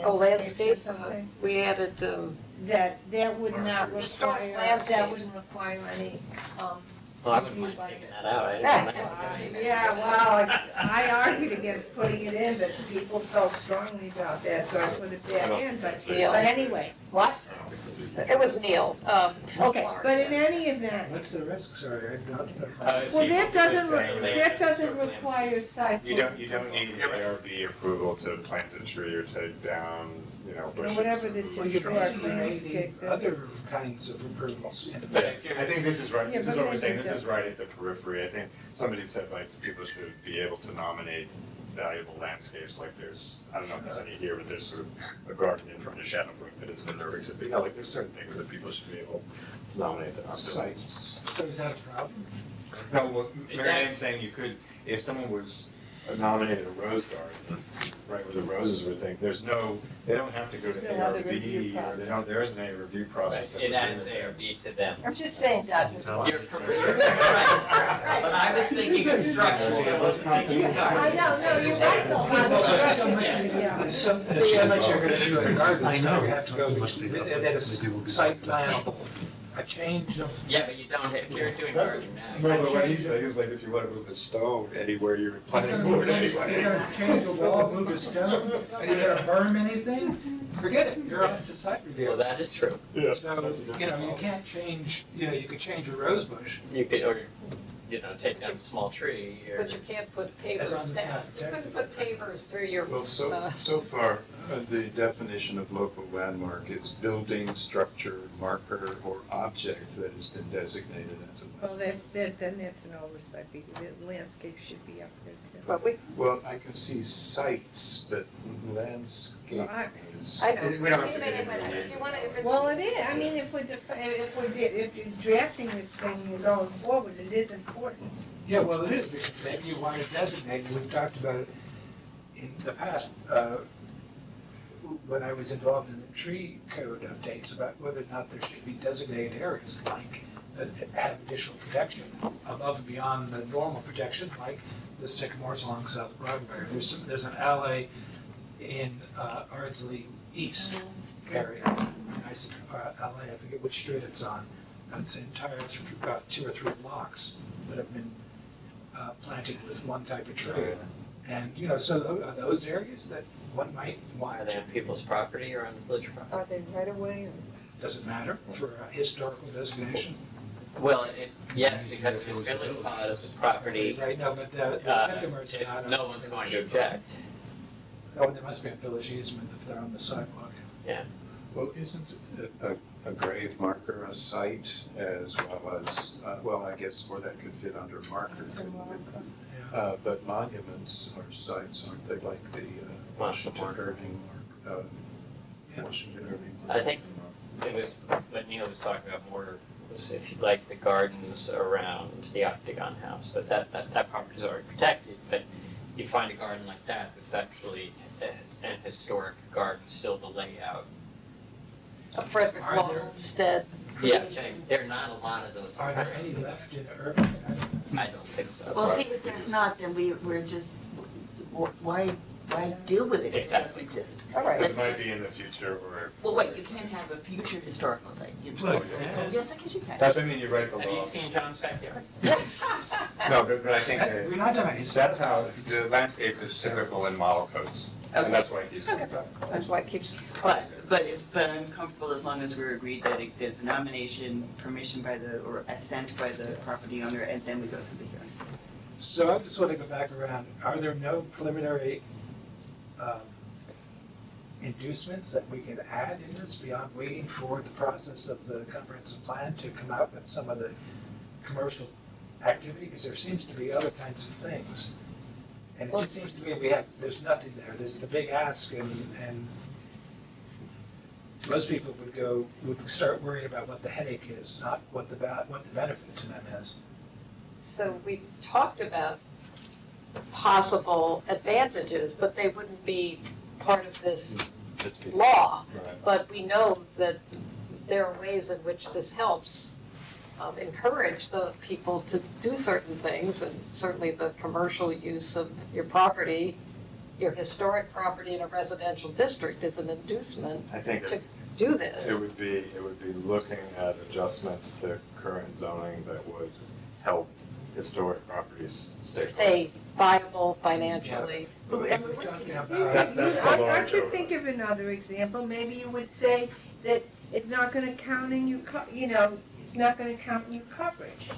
landscapes or something,
We added,
that would not
Historic
require,
landscapes.
that wouldn't require any,
well, I wouldn't mind taking that out. I didn't mind.
yeah, well, I argued against putting it in, but people felt strongly about that, so I put it back in, but anyway, what?
it was Neil.
Okay, but in any event,
What's the risk, sorry, I don't know.
well, that doesn't,
Saying
that doesn't
historic landscape.
require site.
You don't need ARB approval to plant a tree or take down, bushes.
whatever this
Well, you
historic
may
landscape
need
is.
other kinds of approvals.
But I think this is right,
Yeah,
this
but
is what we're
maybe
saying, this
that-
is right at the periphery. I think somebody said like people should be able to nominate valuable landscapes, like there's, I don't know if there's any here, but there's sort of a garden in front of Shadowbrook that is unnerving to, like there's certain things that people should be able to nominate that aren't sites.
So is that a problem?
No, well, Mary Ann's saying you could, if someone was nominated a rose garden, right, where the roses were thing, they don't have to go to
There's no other review
ARB, or
process.
there isn't any review process. that
It
would
adds
do that.
ARB to them.
I'm just saying, Dr.
You're right, but I was thinking of structure, I wasn't thinking of
I know, no, you're right, though.
There's so much
Yeah.
there's so much you're gonna do in a garden, you have to go, then a site plan a change of,
Yeah, but you don't, if you're doing
That's-
gardening now.
No, but what he's saying is like if you want to move a stone anywhere, you're
you're
planning board anyway.
gonna change a wall, move a stone, you're gonna burn anything, forget it, you're off to site
Well,
review.
that is true.
Yeah,
So,
that's a different
you know, you
problem.
can't change, you know, you could change a rose bush,
You could, or, you know, take down a small tree or.
But you can't put
As long as
pavers
it's
down.
not
You couldn't
protected.
put pavers through your,
Well, so far, the definition of local landmark is building, structure, marker, or object that has been designated as a.
Well, then that's an oversight, because the landscape should be up there too.
but we,
Well, I can see sites, but landscape
Well,
is.
I know.
We don't have to
Wait a
get
minute,
into
if you wanna, if it-
Well, it is, I mean, if if you're drafting this thing and going forward, it is important.
Yeah, well, it is, because maybe you want to designate, we've talked about it in the past, when I was involved in the tree code updates about whether or not there should be designated areas like, that have additional protection above and beyond the normal protection, like the sycamores along South Broadway. There's an alley in Ardsley East area, nice alley, I forget which street it's on. It's entire, about 2 or 3 blocks that have been planted with one type of tree. And, you know, so are those areas that one might
Are
want
they
to,
on people's property or on the village property?
Are they right away or?
does it matter for a historical designation?
Well, yes, because if it's village property,
Right, no, but the sycamores are not.
no one's going to object.
Oh, there must be a village easement if they're on the sidewalk.
Well, isn't a grave marker a site as well as, well, I guess where that could fit under marker. But monuments are sites, aren't they, like the Washington Irving or
Yeah.
Washington Irving?
I think it was, what Neil was talking about more was if you like the gardens around the Octagon House, but that property is already protected, but you find a garden like that, that's actually an historic garden, still the layout.
a Frederick
Are
Law
there-
Homestead.
Yeah, there are not a lot of those.
Are there any left in Irving?
I don't think so.
Well, see, if there's not, then we're just, why deal with it if it doesn't
Exactly.
exist?
All right.
It might be in the future or.
Well, wait, you can't have a future historical site.
Well,
Yes, I guess you can.
That's what I mean, you write the
Have you
law.
seen John's backyard?
No, but I think
We're not talking about
that's how, the landscape is typical in model codes. And that's why it keeps coming back.
That's why it keeps,
But I'm comfortable as long as we're agreed that there's a nomination, permission by or assent by the property owner, and then we go through the hearing.
So I just want to go back around. Are there no preliminary inducements that we can add in this beyond waiting for the process of the comprehensive plan to come out with some of the commercial activity? Because there seems to be other kinds of things. And it just seems to me there's nothing there. There's the big ask and most people would start worrying about what the headache is, not what the benefit to them is.
so we talked about possible advantages, but they wouldn't be part of this law.
Right.
But we know that there are ways in which this helps encourage the people to do certain things, and certainly the commercial use of your property, your historic property in a residential district is an inducement
I think
to do this.
it would be looking at adjustments to current zoning that would help historic properties stay.
Stay viable financially.
And we're talking about.
That's the
Aren't
large
you
overlap.
think of another example? Maybe you would say that it's not gonna count in it's not gonna count in your coverage.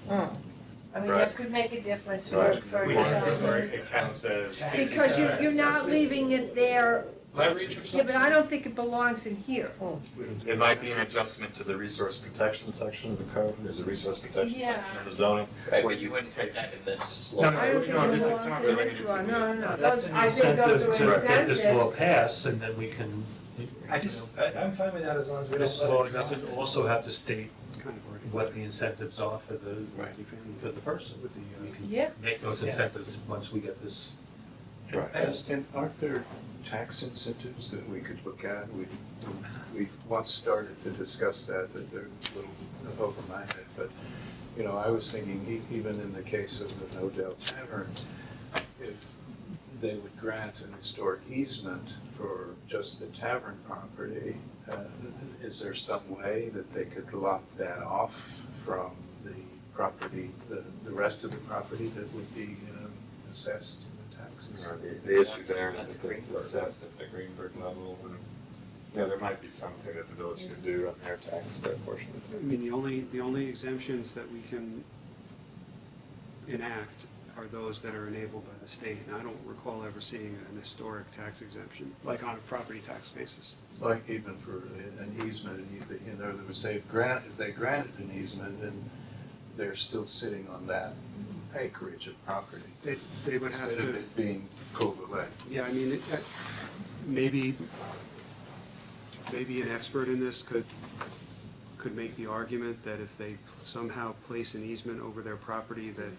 I mean, that
Right.
could make a difference for,
Right.
for,
Or it counts as.
because you're not leaving it there,
Leverage or
yeah,
something?
but I don't think it belongs in here.
It might be an adjustment to the resource protection section of the code. There's a resource protection
Yeah.
section of the zoning.
Right, but you wouldn't take that in this law.
No,
I don't think
no,
it
this is
belongs
not
in
related
this
to
law,
the-
no,
That's
those,
an
I think those
incentive
are
to get this law
incentives.
passed, and then we can,
I'm fine with that as long as we don't
this
let it
law
go.
doesn't also have to state what the incentives are for the person. We can
Yeah.
make those incentives once we get this
Right,
passed.
and aren't there tax incentives that we could look at? We once started to discuss that, but they're a little over my head. But, I was thinking, even in the case of the No Doubt Tavern, if they would grant an historic easement for just the tavern property. Is there some way that they could lock that off from the property, the rest of the property that would be assessed to the taxes?
The issue there is that it's assessed at the Greenberg level, and, there might be something that the village could do on their tax portion.
I mean, the only exemptions that we can enact are those that are enabled by the state. And I don't recall ever seeing an historic tax exemption, like on a property tax basis.
Like even for an easement, in other words, if they granted an easement, then they're still sitting on that acreage of property.
They would have
Instead of
to,
it being covalent.
yeah, I mean, maybe an expert in this could make the argument that if they somehow place an easement over their property that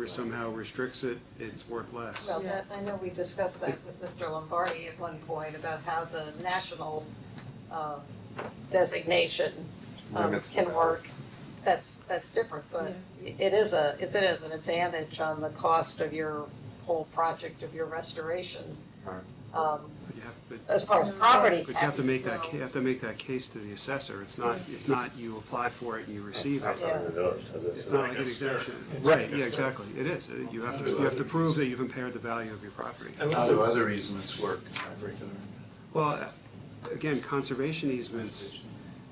somehow restricts it, it's worth less.
Well, I know we discussed that with Mr. Lombardi at one point about how the national designation can work. That's different, but it is an advantage on the cost of your whole project of your restoration. As far as property
But you have to
taxes,
make that,
though.
you have to make that case to the assessor. It's not you apply for it and you receive it.
Outside the village, does it?
It's not like an exemption. Right, yeah, exactly. It is. You have to prove that you've impaired the value of your property.
How do other easements work in that regard?
Well, again, conservation easements,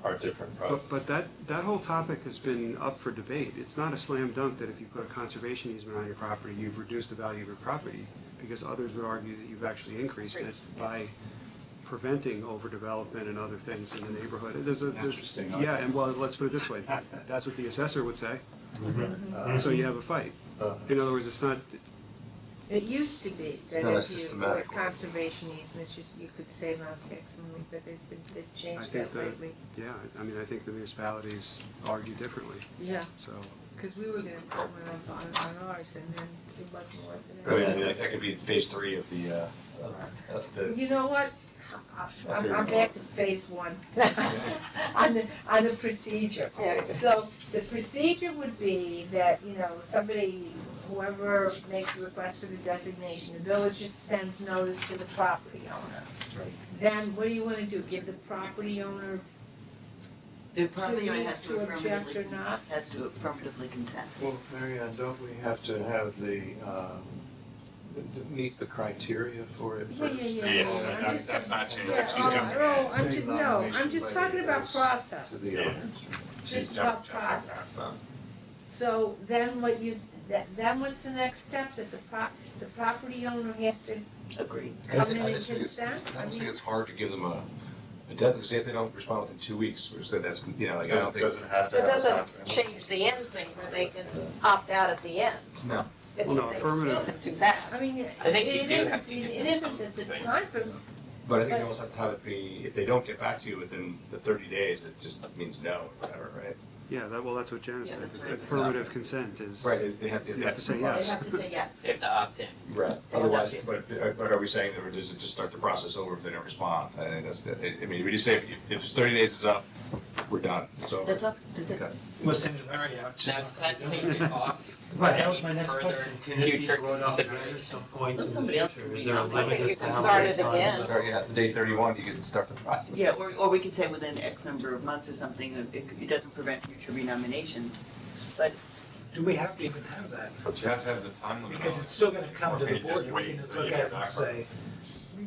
Are different process.
but that whole topic has been up for debate. It's not a slam dunk that if you put a conservation easement on your property, you've reduced the value of your property, because others would argue that you've actually increased it by preventing overdevelopment and other things in the neighborhood.
Interesting.
Yeah, and well, let's put it this way, that's what the assessor would say. So you have a fight. In other words, it's not,
It used to be that
No,
if
it's
you,
systematic.
with conservation easements, you could save on tax money, but they've
I
changed
think
that lately.
yeah, I mean, I think the municipalities argue differently,
Yeah,
so.
because we were gonna put one on ours and then it wasn't worth it.
I mean, that could be phase 3 of the,
You know what? I'm back to phase 1 on the procedure.
Yeah.
So the procedure would be that, somebody, whoever makes a request for the designation, the village just sends notice to the property owner. Then what do you want to do? Give the property owner
The property owner has
to object or not?
has to affirmatively consent.
Well, Mary Ann, don't we have to have meet the criteria for it first?
That's not changed.
Yeah,
Same
I'm just talking about process.
To the owner.
Just about process. So then then what's the next step? That the property owner has to
Agree.
come in and consent?
I just think it's hard to give them a deadline, because if they don't respond within 2 weeks, or so that's, like, I don't think.
Doesn't have to
It
have a
doesn't
contract.
change the end thing where they can opt out at the end.
No.
It's,
Well, no,
they still
affirmative.
can do that.
I mean,
I think you
it
do
isn't,
have to give
it
them
isn't that the
something.
time for,
But I think you also have to have it be, if they don't get back to you within the 30 days, it just means no, or whatever, right?
Yeah, that's what Janice
Yeah,
said.
that's right.
Affirmative consent is.
Right, they have to.
You have to say
They
yes.
have to say yes.
They have to opt in.
Right, otherwise, but are we saying that, or does it just start the process over if they don't respond? I think that's, I mean, we just say, if it's 30 days is up, we're done, it's over.
That's up, that's it.
Okay.
We'll send a Mary out.
Now, does that take it off?
Right, that was my next
Further
question.
Can it be
future
brought up
consideration?
at some point
Let
in the
somebody else
future? Is
read
there a
it.
limit
You
as to
can
how
start
many
it again.
times?
Start, yeah, day 31, you can start the process.
Yeah, or we could say within X number of months or something, it doesn't prevent future renomination. But
Do we have to even have that?
But you have to have the time limit.
Because
on
it's
it.
still gonna come
Or
to
can
the
you just
board, and we
wait
can just
until
look
you
at it
get
and
back?
say,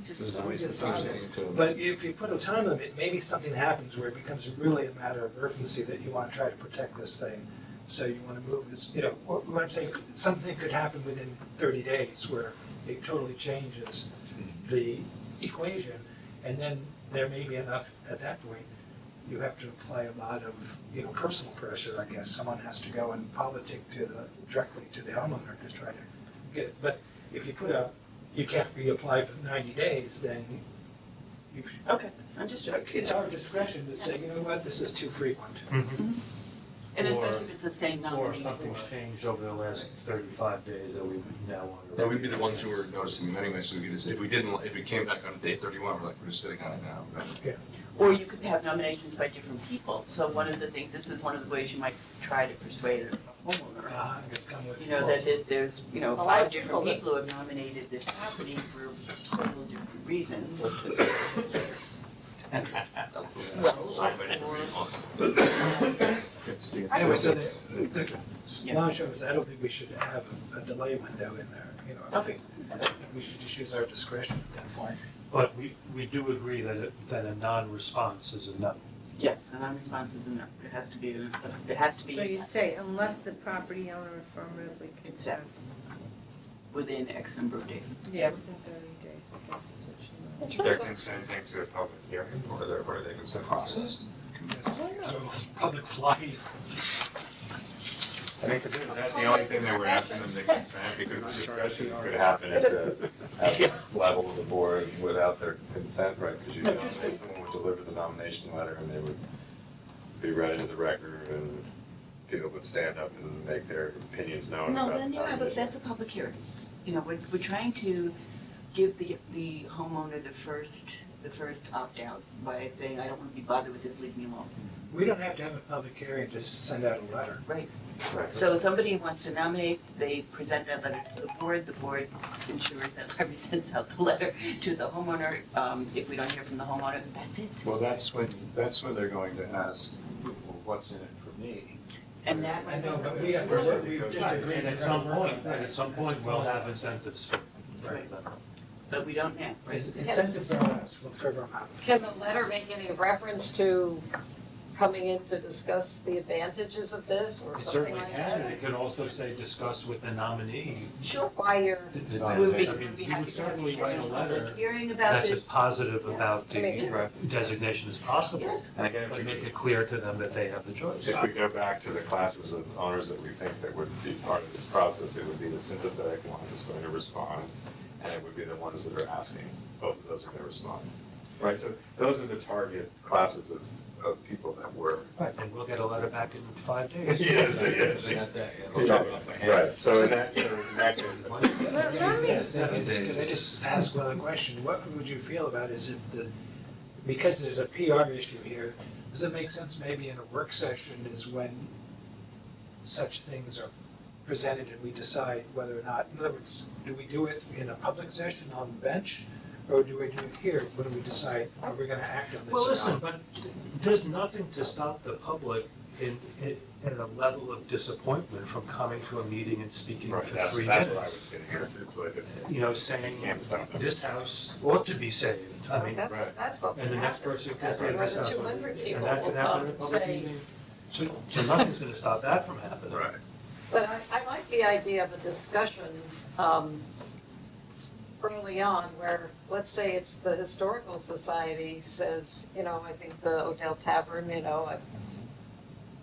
This is a waste of
It's
time.
process. but if you put a time limit, maybe something happens where it becomes really a matter of urgency that you wanna try to protect this thing. So you wanna move this, what I'm saying, something could happen within 30 days where it totally changes the equation. And then there may be enough, at that point, you have to apply a lot of, personal pressure, I guess. Someone has to go and politic directly to the homeowner to try to get it. But if you you can't reapply for 90 days, then
Okay, understood.
it's our discretion to say, you know what, this is too frequent.
And especially if it's the same
Or
nominee.
something's changed over the last 35 days that we now want to.
Then we'd be the ones who were noticing them anyway, so we could just, if we came back on day 31, we're like, we're just sitting on it now.
Or you could have nominations by different people. So one of the things, this is one of the ways you might try to persuade a homeowner.
Just come with.
You know, that there's, you know,
A lot
5
of
different
people
people who have nominated this property for several different reasons.
Anyway, so the long and short is, I don't think we should have a delay window in there, you know. I think we should just use our discretion at that point.
But we do agree that a non-response is a no.
Yes, a non-response is a no. It has to be, it has to be.
So you say unless the property owner affirmatively consents.
Within X number of days.
Yeah, within 30 days, I guess is what you meant.
They're consenting to a public hearing, or what are they consenting?
Process.
So, public flight.
I mean, because is that the only thing that we're asking them to consent, because the discussion could happen at the
level of the board without their consent, right? Because you nominate, someone would deliver the nomination letter and they would be read into the record and people would stand up and make their opinions known
No,
about
then
the
you have,
nomination.
that's a public hearing. You know, we're trying to give the homeowner the first opt-out by saying, I don't want to be bothered with this, leave me alone.
We don't have to have a public hearing, just send out a letter.
Right.
Right.
So somebody wants to nominate, they present that letter to the board ensures that Harvey sends out the letter to the homeowner. If we don't hear from the homeowner, that's it.
Well, that's when they're going to ask, well, what's in it for me?
And that.
I know, but we have to work, we just agreed.
And at some point, we'll have incentives for
Right.
them.
But we don't now, right?
Incentives are us, we'll figure them out.
Can the letter make any reference to coming in to discuss the advantages of this or
It
something
certainly
like
can,
that?
and it can also say discuss with the nominee.
Sure. Why you're,
the
We'll be-
advantage. I mean,
we
we
have
would
to have
certainly
a
write a letter
public hearing about
that's
this.
as positive about
I mean,
the designation as possible,
Yes.
And again,
but
if
make
we,
it clear to them that they have the choice.
if we go back to the classes of owners that we think that would be part of this process, it would be the sympathetic one who's going to respond, and it would be the ones that are asking. Both of those are going to respond. Right, so those are the target classes of people that were.
Right, and we'll get a letter back in 5 days.
Yes.
That day, it'll drop off my hand.
Right, so in that case.
Well, let me-
Can I just ask one question? What would you feel about is if because there's a PR issue here, does it make sense maybe in a work session is when such things are presented and we decide whether or not, in other words, do we do it in a public session on the bench? Or do we do it here when we decide, are we gonna act on this
Well,
or
listen,
not?
but there's nothing to stop the public in a level of disappointment from coming to a meeting and speaking
Right,
for
that's
3
what I
minutes.
was getting at, it's like, it's,
You know, saying,
can't stop it.
this house ought to be saved. I mean,
that's what.
and the next person can
That's
say
more
this
than
house.
200 people
And that
will
can happen
come
in a
and
public
say.
meeting. So nothing's gonna stop that from happening.
Right.
But I like the idea of a discussion early on where, let's say it's the Historical Society says, you know, I think the Odell Tavern, you know,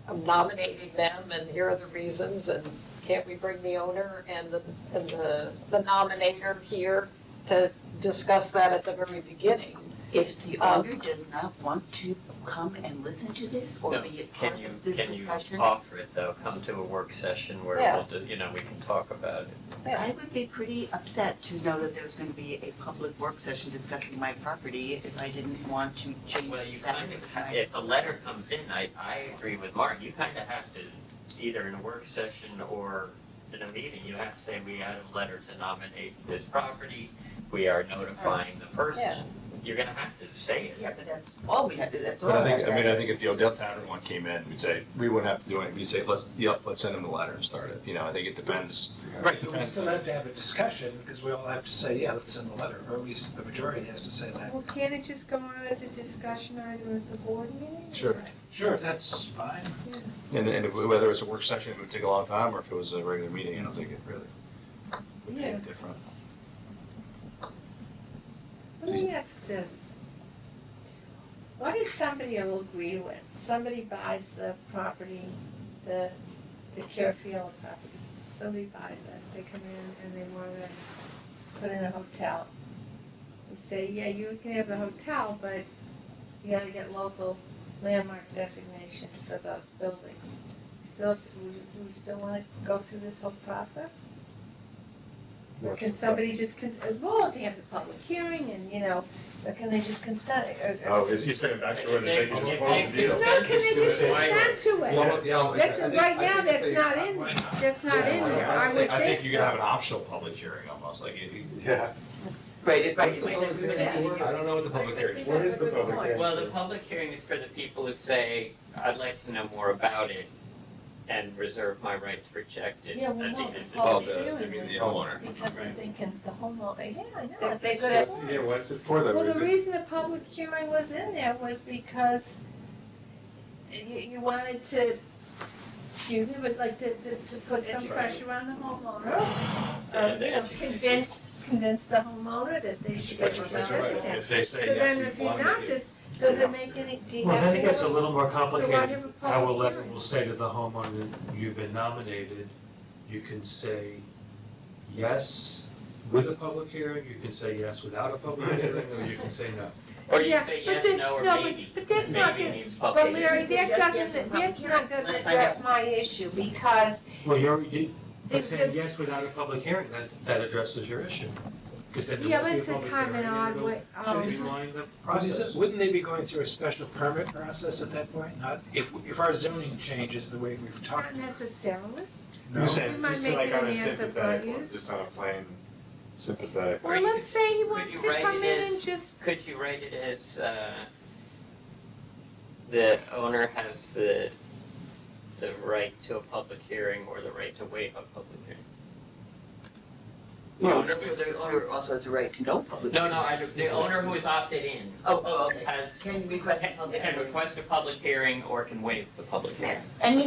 I'm nominating them and here are the reasons and can't we bring the owner and the nominator here to discuss that at the very beginning?
If the owner does not want to come and listen to this or
No,
be a part of this discussion,
offer it though, come to a work session where
Yeah.
we'll, we can talk about it.
I would be pretty upset to know that there was going to be a public work session discussing my property if I didn't want to change
Well,
the
you kind
status.
of, if a letter comes in, I agree with Mark, you kind of have to, either in a work session or in a meeting, you have to say, we had a letter to nominate this property, we are notifying the person.
Yeah.
You're gonna have to say it.
Yeah, but that's all we have to do, that's all
But
I
I think
said.
if the Odell Tavern one came in, we'd say, we wouldn't have to do anything, we'd say, let's send them the letter and start it, you know, I think it depends.
Right, but we still have to have a discussion, because we all have to say, yeah, let's send the letter, or at least the majority has to say that.
Well, can't it just go on as a discussion item at the board meeting?
Sure.
Sure, that's fine.
And whether it's a work session, it would take a long time, or if it was a regular meeting, I don't think it really would be
Yeah.
any different.
Let me ask this. What if somebody will agree with, somebody buys the property, the Carefield property, somebody buys it, they come in and they want to put in a hotel. You say, yeah, you can have the hotel, but you gotta get local landmark designation for those buildings. You we still want to go through this whole process? Or can somebody just, well, to have the public hearing and, or can they just consent?
Oh, you're saying back to where they can just close the deal?
No, can they just consent to it? That's,
I think-
right
I
now,
think
that's
they-
not in, that's not in there, I would
I think
think
you could have
so.
an optional public hearing almost, like,
Yeah.
Right, it might,
What's the
it might
public
not be
hearing
that.
for?
I don't know what the public hearing is.
What is the public hearing?
Well, the public hearing is for the people who say, I'd like to know more about it and reserve my right to reject it.
Yeah, well,
at the
no,
end
the
of the
public
the-
hearing
the
was
homeowner.
because we're thinking the homeowner, yeah, I know.
They're
it's a
good
good
at-
Yeah, what's it for though?
Well,
Is
the
it-
reason the public hearing was in there was because you wanted to, excuse me, but like to put some pressure on the homeowner. Convince the homeowner that they should get what
That's
they're
right.
getting.
If they say
So then
yes,
if
you
you're
want
not,
to.
does it make any, do you
Well,
have
then
to
it gets a
go?
little more
So why
complicated.
have a
Our
public
letter
hearing?
will say to the homeowner, you've been nominated, you can say yes with a public hearing, you can say yes without a public hearing, or you can say no.
Or you
Yeah,
say
but
yes,
then-
no, or
no, but-
maybe.
but that's not
Maybe
gonna-
means public.
But Larry,
Yes,
that
yes,
doesn't,
yes,
that's not gonna
Let's find
address
out.
my issue, because
Well, but
The-
saying
the-
yes without a public hearing, that addresses your issue. Because then
yeah,
there won't
that's
be
a
a public
kind of
hearing,
an
and
odd
it'll
way.
streamline the
But is
process.
it, wouldn't they be going through a special permit process at that point? Not, if our zoning changes the way we've talked.
Not necessarily.
You're saying
You might
just
make
like
it
on
an
a
answer
sympathetic
for
one,
use.
just on a plain sympathetic.
Well,
you
let's say he
could
wants
you
to
write
come
it
in and
as-
just,
Could you write it as, the owner has the right to a public hearing or the right to waive a public hearing? The
No,
owner
that's
who's-
where the owner also has a right to know public.
No, the owner who is opted in
Oh, okay.
has,
Can request a public
can
hearing.
request a public hearing or can waive the public hearing.
And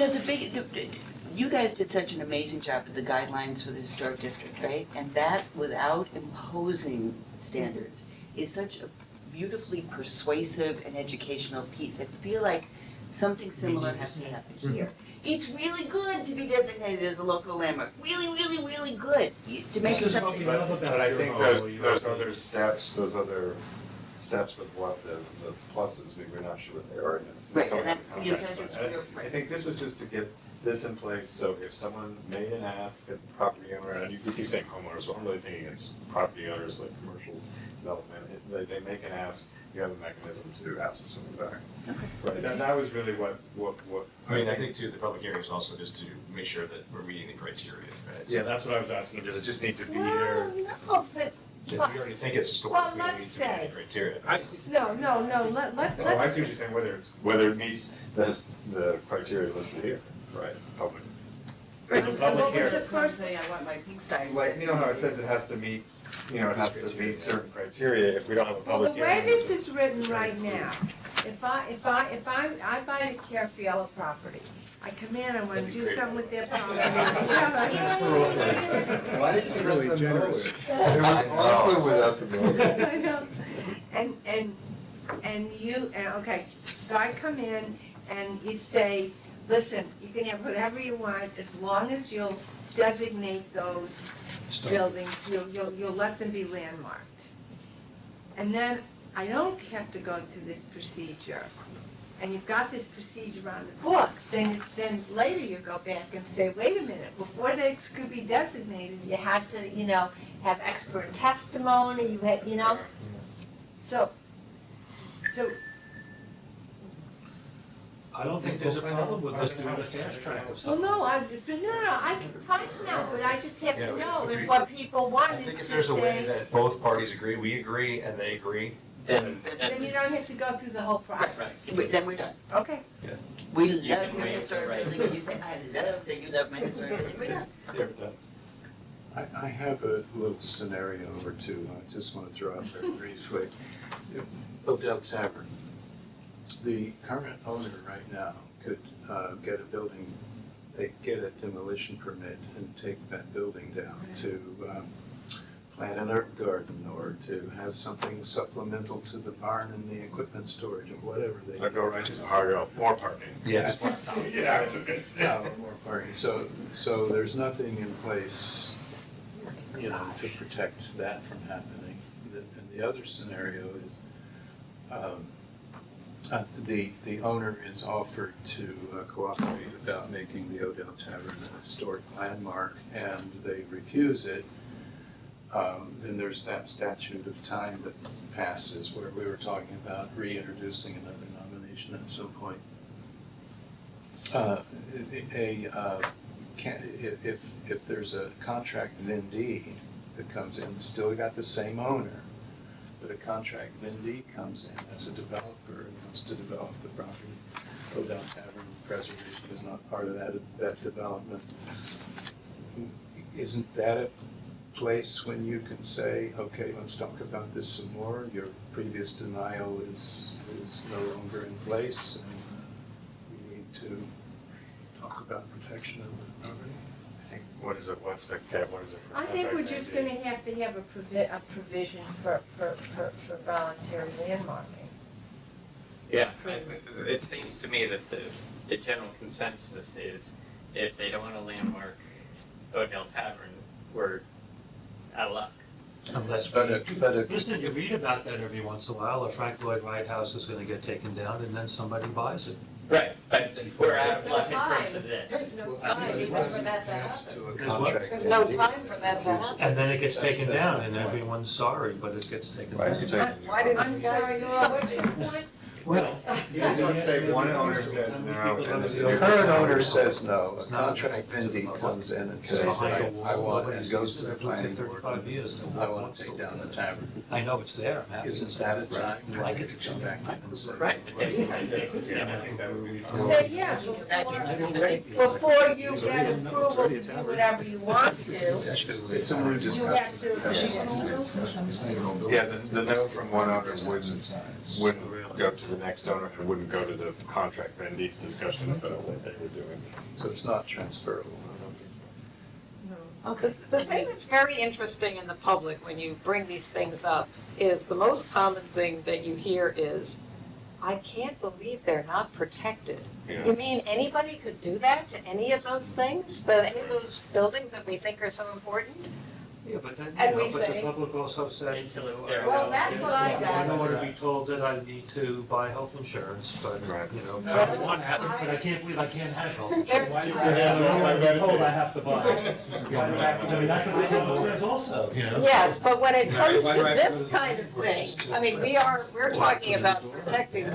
you guys did such an amazing job with the guidelines for the historic district, right? And that, without imposing standards, is such a beautifully persuasive and educational piece. I feel like something similar has to happen here. It's really good to be designated as a local landmark, really, really, really good, to make
This
it
is what we
something.
love about
But I
your
think
home,
those other steps of what the pluses, we're not sure what they are yet.
Right,
It's
and that's the
going to
incentive
contract.
to your-
I think this was just to get this in place, so if someone made an ask at the property owner, and you keep saying homeowners, so I'm really thinking it's property owners, like commercial development, they make an ask, you have a mechanism to ask for something back. Right, that was really what.
I mean, I think too, the public hearing is also just to make sure that we're meeting the criteria, right?
Yeah, that's what I was asking, does it just need to be
well,
there?
no, but,
If you already think it's historic,
Well,
we don't
let's
need to meet
say-
the criteria.
no, let,
Oh, I see what you're saying, whether it meets the criteria listed here, right, public. There's a
So what
public
was
hearing.
the first,
Say, I want my pigsty.
Like, you know how it says it has to meet, it has to meet certain criteria, if we don't have a
well, the
public
way
hearing.
this is written right now, if I buy the Carefiella property, I come in, I wanna do something with their property.
Why did you
Really
let them
generous.
know it? It was also without the building.
I know. Okay, so I come in and you say, listen, you can have whatever you want, as long as you'll designate those buildings, you'll let them be landmarked. And then I don't have to go through this procedure. And you've got this procedure on the books, then later you go back and say, wait a minute, before they could be designated, you had to, have expert testimony, you had, so,
I don't think there's a problem with us doing a fast track of
well,
something.
no, I can find now, but I just have
Yeah,
to know
if
if
we-
what people want
I
is
think
to
if there's a way
say,
that both parties agree, we agree, and they agree,
Then,
then you don't have to go through the whole process.
Then we're done.
Okay.
We
You
love
can
your
waive the
historic
right.
building, and you say, I love that you love my historic building, we're done.
You're done.
I have a little scenario or two I just want to throw out there briefly. Odell Tavern. The current owner right now could get a building, they get a demolition permit and take that building down to plant an herb garden or to have something supplemental to the barn and the equipment storage or whatever they.
I'd go right to the hard out, more parking.
Yeah.
Just one time. Yeah, it's
No, more parking. So there's nothing in place, to protect that from happening. And the other scenario is, The owner is offered to cooperate about making the Odell Tavern a historic landmark, and they refuse it. Then there's that statute of time that passes where we were talking about reintroducing another nomination at some point. If there's a contract vendee that comes in, still got the same owner, but a contract vendee comes in as a developer and wants to develop the property. Odell Tavern preservation is not part of that development. Isn't that a place when you can say, okay, let's talk about this some more, your previous denial is no longer in place, and we need to talk about protection of the property?
I think, what is it, what's the cap, what is it?
I think we're just gonna have to have a provision for voluntary landmarking.
Yeah, it seems to me that the general consensus is if they don't want to landmark Odell Tavern, we're out of luck.
Unless listen, you read about that every once in a while, a Frank Lloyd Wright house is gonna get taken down and then somebody buys it.
Right, but we're out
There's
of
no
luck in
time.
terms of this.
There's no
Well,
time
it
even for
wasn't
that to
passed
happen.
to a
There's what?
contract
There's no
vendee.
time for that to happen.
And then it gets taken down and everyone's sorry, but it gets taken
Why
down.
are you taking?
Why didn't
I'm
you guys
sorry,
do
Laura, what's
something?
your point?
Well,
You just want to say one owner says no, and there's
The
a
current owner says no, a
It's not-
contract vendee comes in and
It's
says,
behind a
I
wall,
want,
nobody's
and goes
used
to
it.
the
I've lived
planning
here
board.
35 years. No
I
one
want
wants
to take
to
down
live
the
there.
tavern.
I know it's there, I'm happy.
Isn't that a time?
I'd like it to
come back and say?
Right.
Yeah, I think that would be.
Say yes before you get approval to do whatever you want to.
It's a new
You
discussion.
have to.
Yeah, the no from one owner wouldn't go to the next owner, and wouldn't go to the contract vendee's discussion about what they were doing.
So it's not transferable.
Okay. The thing that's very interesting in the public when you bring these things up is the most common thing that you hear is, I can't believe they're not protected.
Yeah.
You mean anybody could do that to any of those things, any of those buildings that we think are so important?
Yeah, but then,
And
you know,
we
but
say-
the public also said,
Until it's
you
there.
know,
Well, that's what I said.
I don't want to be told that I need to buy health insurance, but,
Right.
you know,
Well,
I want to have it, but I can't believe I can't have health insurance.
There's-
Why do I want to be told I have to buy? Why do I have to, I mean, that's what the public says also, you know?
Yes, but when it comes
Why
to
do I have to
this
go to
kind of thing, I mean, we're talking about protecting,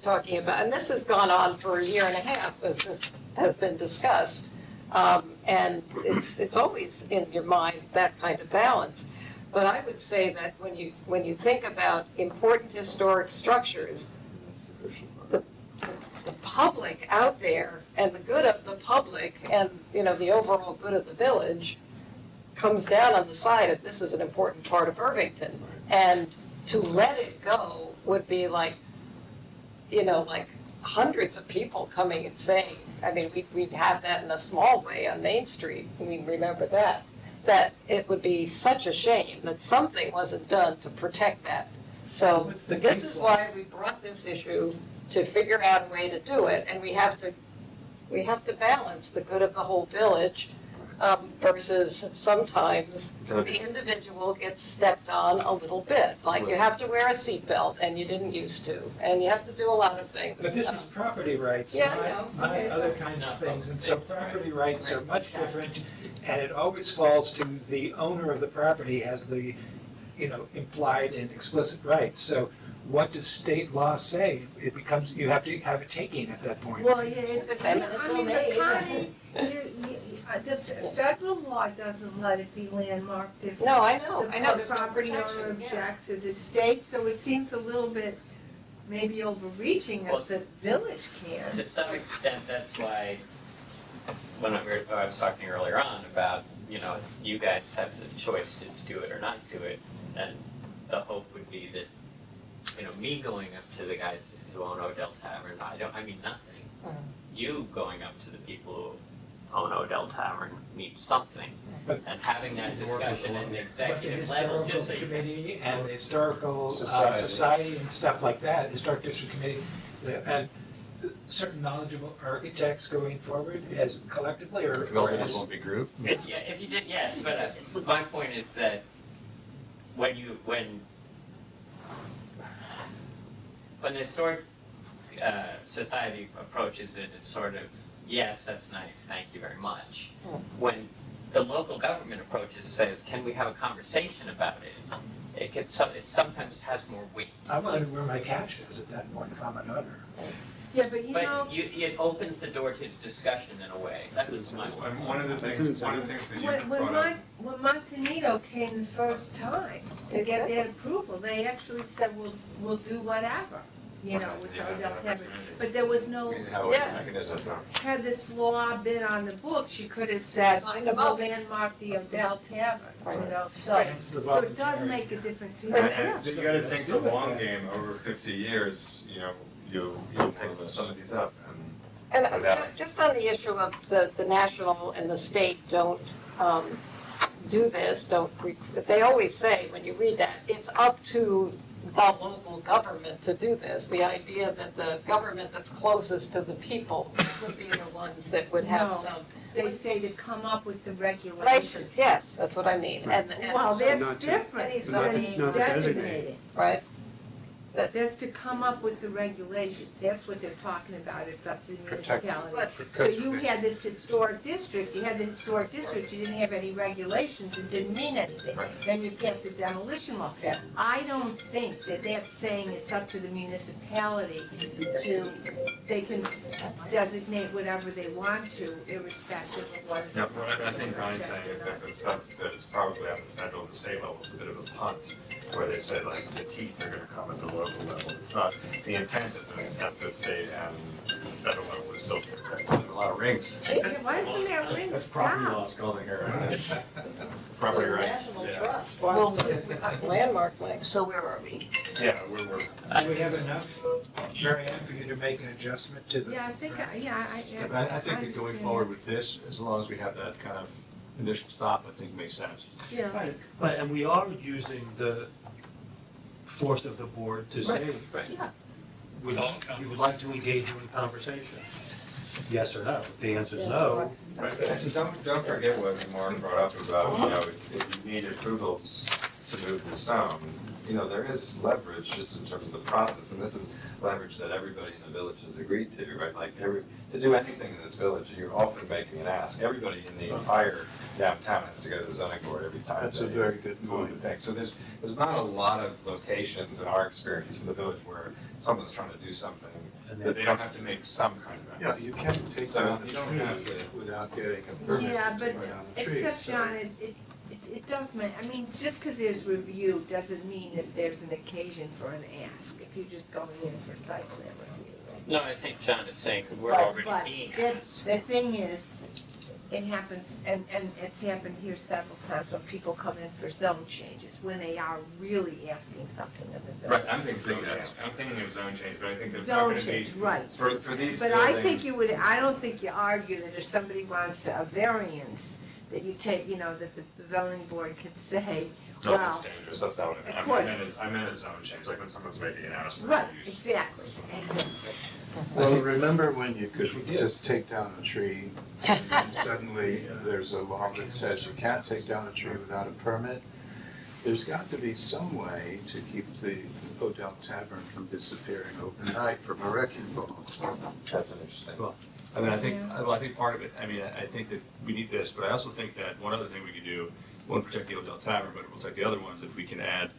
talking about, and this has gone on for a year and a half, as this has been discussed. And it's always in your mind, that kind of balance. But I would say that when you think about important historic structures, the public out there and the good of the public and, you know, the overall good of the village comes down on the side of this is an important part of Irvington. And to let it go would be like, you know, like hundreds of people coming and saying, I mean, we'd have that in a small way on Main Street, we remember that it would be such a shame that something wasn't done to protect that. So
What's the
this
case
is
law?
why we brought this issue to figure out a way to do it, and we have to balance the good of the whole village versus sometimes the individual gets stepped on a little bit. Like you have to wear a seatbelt and you didn't used to, and you have to do a lot of things.
But this is property rights,
Yeah, I know.
not
Okay, so-
other kinds of things. And so property rights are much different, and it always falls to the owner of the property has the, you know, implied and explicit rights. So what does state law say? It becomes, you have to have a taking at that point.
Well, yeah, it's, I
eminent
mean, the
domain.
county, the federal law doesn't let it be landmarked if
No, I know,
the
I know, there's no
property owner
protection, yeah.
objects, or the state, so it seems a little bit maybe overreaching
Well,
if the village can.
To some extent, that's why, when I was talking earlier on about, you know, you guys have the choice to do it or not do it, and the hope would be that, you know, me going up to the guys who own Odell Tavern, I mean nothing. You going up to the people who own Odell Tavern means something,
But-
and having that discussion at an
But the
executive level,
historical
just so you
committee and the historical
Society.
society and stuff like that, historic district committee, and certain knowledgeable architects going forward as collectively or
Developers
as.
won't be grouped.
Yeah, if you did, yes, but my point is when the historic society approaches it, it's sort of, yes, that's nice, thank you very much. When the local government approaches, says, can we have a conversation about it? It sometimes has more weight.
I wonder where my couch is at that point, if I'm an owner.
Yeah, but you know,
But it opens the door to discussion in a way. That was my.
And one of the
That's
things
insane.
that you
when
brought up.
when Montanito came the first time to get that approval, they actually said, we'll do whatever, you know, with the Odell Tavern. But there was no, had this law been on the books, you could have said,
Signed them
we'll
up.
landmark the Odell Tavern, you know, so.
Hence the
So it does
voluntary.
make a difference.
And you gotta think the long game, over 50 years, you'll pick some of these up
And
Without-
just on the issue of the national and the state don't do this, they always say, when you read that, it's up to the local government to do this. The idea that the government that's closest to the people would be the ones that would have
No.
some
They say to come up with the regulations.
regulations, yes, that's what I mean. And
Well,
so-
that's
Not to-
different
Not
to
than
designate.
designating.
right?
That's to come up with the regulations, that's what they're talking about, it's up to the
Protect-
municipality.
But
So you had this historic district, you didn't have any regulations, it didn't mean anything. Then you pass a demolition law.
Yeah.
I don't think that that's saying it's up to the municipality they can designate whatever they want to, irrespective of what.
Yeah, what I think Connie's saying is that the stuff that is probably at the federal and state level is a bit of a punt, where they say like the teeth are gonna come at the local level. It's not, the intent at the state and federal level is still to protect.
A lot of rings.
Why isn't there
That's
rings
property
down?
laws calling her.
Property
the
rights.
National
Yeah.
Trust wants to landmark things.
So where are we?
Yeah, we're,
Do we have enough, Mary Ann, for you to make an adjustment to the?
Yeah, I think,
I think that going forward with this, as long as we have that kind of initial stop, I think makes sense.
Yeah.
Right, and we are using the force of the board to say, we would like to engage you in conversation. Yes or no? If the answer is no,
And don't forget what Mark brought up about, if you need approvals to move the stone, there is leverage just in terms of the process, and this is leverage that everybody in the village has agreed to, right? Like, to do anything in this village, you're often making an ask. Everybody in the entire downtown has to go to the zoning board every time.
That's a
they
very good
move
point.
the thing. So there's not a lot of locations in our experience in the village where someone's trying to do something that they don't have to make some kind of
Yeah,
ask.
you can't take
So
down a
you don't have
tree
to-
without getting a permit
Yeah,
to
but
take down a tree.
except,
so-
John, it does mean, just because there's review doesn't mean that there's an occasion for an ask, if you're just going in for site plan review.
No, I think John is saying we're
But
already being
this,
asked.
the thing is, it happens, and it's happened here several times when people come in for zone changes, when they are really asking something of the
Right,
village.
I'm thinking zone change, I'm thinking of zone change, but I think there's not
Zone
gonna be,
change, right.
for these
But I think
buildings-
you would, I don't think you argue that if somebody wants a variance, that you take, that the zoning board could say,
No,
well,
it's dangerous, that's not what I meant.
Of
I meant a zone change, like when someone's making an ask for
right,
use.
exactly.
Well, remember when you could just take down a tree, and then suddenly there's a law that says you can't take down a tree without a permit? There's got to be some way to keep the Odell Tavern from disappearing overnight from a wrecking ball.
That's an interesting.
I think part of it, I think that we need this, but I also think that one other thing we could do, won't protect the Odell Tavern, but it will protect the other ones, if we can add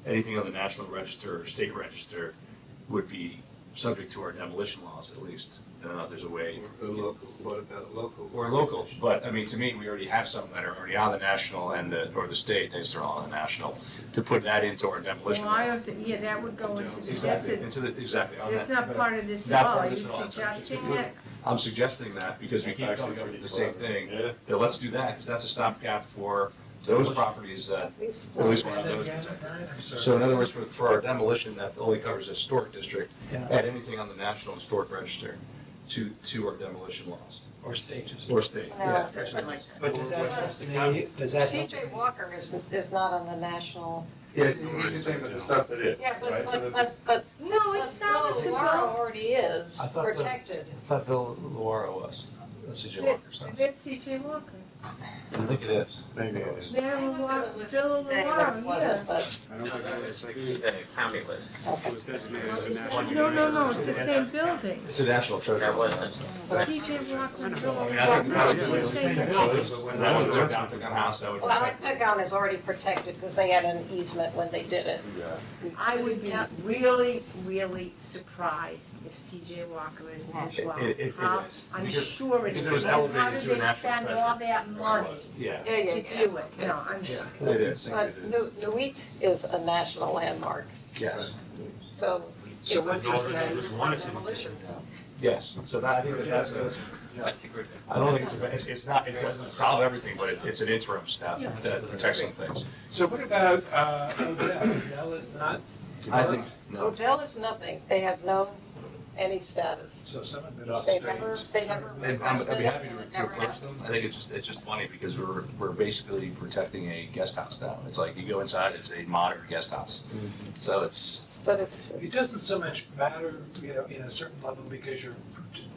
anything on the national register or state register would be subject to our demolition laws at least. There's a way.
Or local, what about local?
Or local, but to me, we already have some that are already on the national and or the state, they're all on the national, to put that into our demolition.
Well, I
law.
don't think, that would go into,
Exactly, exactly. on
that's
that.
not part of this at
Not
all,
part
are
of
you
this at all.
suggesting that?
I'm suggesting that because we
That's
keep
actually
coming up
pretty
with the same
clever.
thing,
Yeah.
that let's do that, because that's a stopgap for those properties that, at least one of those. So in other words, for our demolition, that only covers the historic district, add anything on the National Historic Register to our demolition laws,
Or stages.
or state, yeah.
But does that have to be, does that?
CJ Walker is not on the national.
Yeah, he's just saying that the stuff that is,
Yeah,
right? So that's-
but
No, it's not what you
Laura
go.
already is
I thought the-
protected.
I thought Bill Laura was, that's CJ Walker's house.
That's C.J. Walker.
I think it is.
Maybe it is.
Bill Laura,
Today,
Bill
that
Laura,
wasn't,
yeah.
but
I don't think that was like,
The county list.
it was designated as a national.
No, it's the same building.
It's a national treasure.
That wasn't.
CJ Walker.
I mean, I think that's
She's
what
saying-
that would go down to the house, that would
Well,
protect it.
Octagon is already protected because they had an easement when they did it.
I would be really, really surprised if CJ Walker isn't as well.
It is.
I'm
Because-
sure it is.
because it was
Because how
elevated
did
to a
they
national
spend
treasure.
all that money
Yeah,
to do it? No, I'm sure.
it is,
But Nuit is a national landmark,
yes,
so
So
it would
what's
be
the
safe
status?
for demolition.
yes, so that, I think that's,
That's a good.
I don't think it's not, it doesn't solve everything, but it's an interim step that protects some things.
So what about, Odell? Odell is not,
I think, no,
Odell is nothing, they have no, any status.
so someone been
They never,
and I'd
requested
be
it,
happy
and it
to
never
approach
happened.
them. I think it's just funny because we're basically protecting a guest house now. It's like you go inside, it's a modern guest house. So it's,
But it's,
it doesn't so much matter, in a certain level because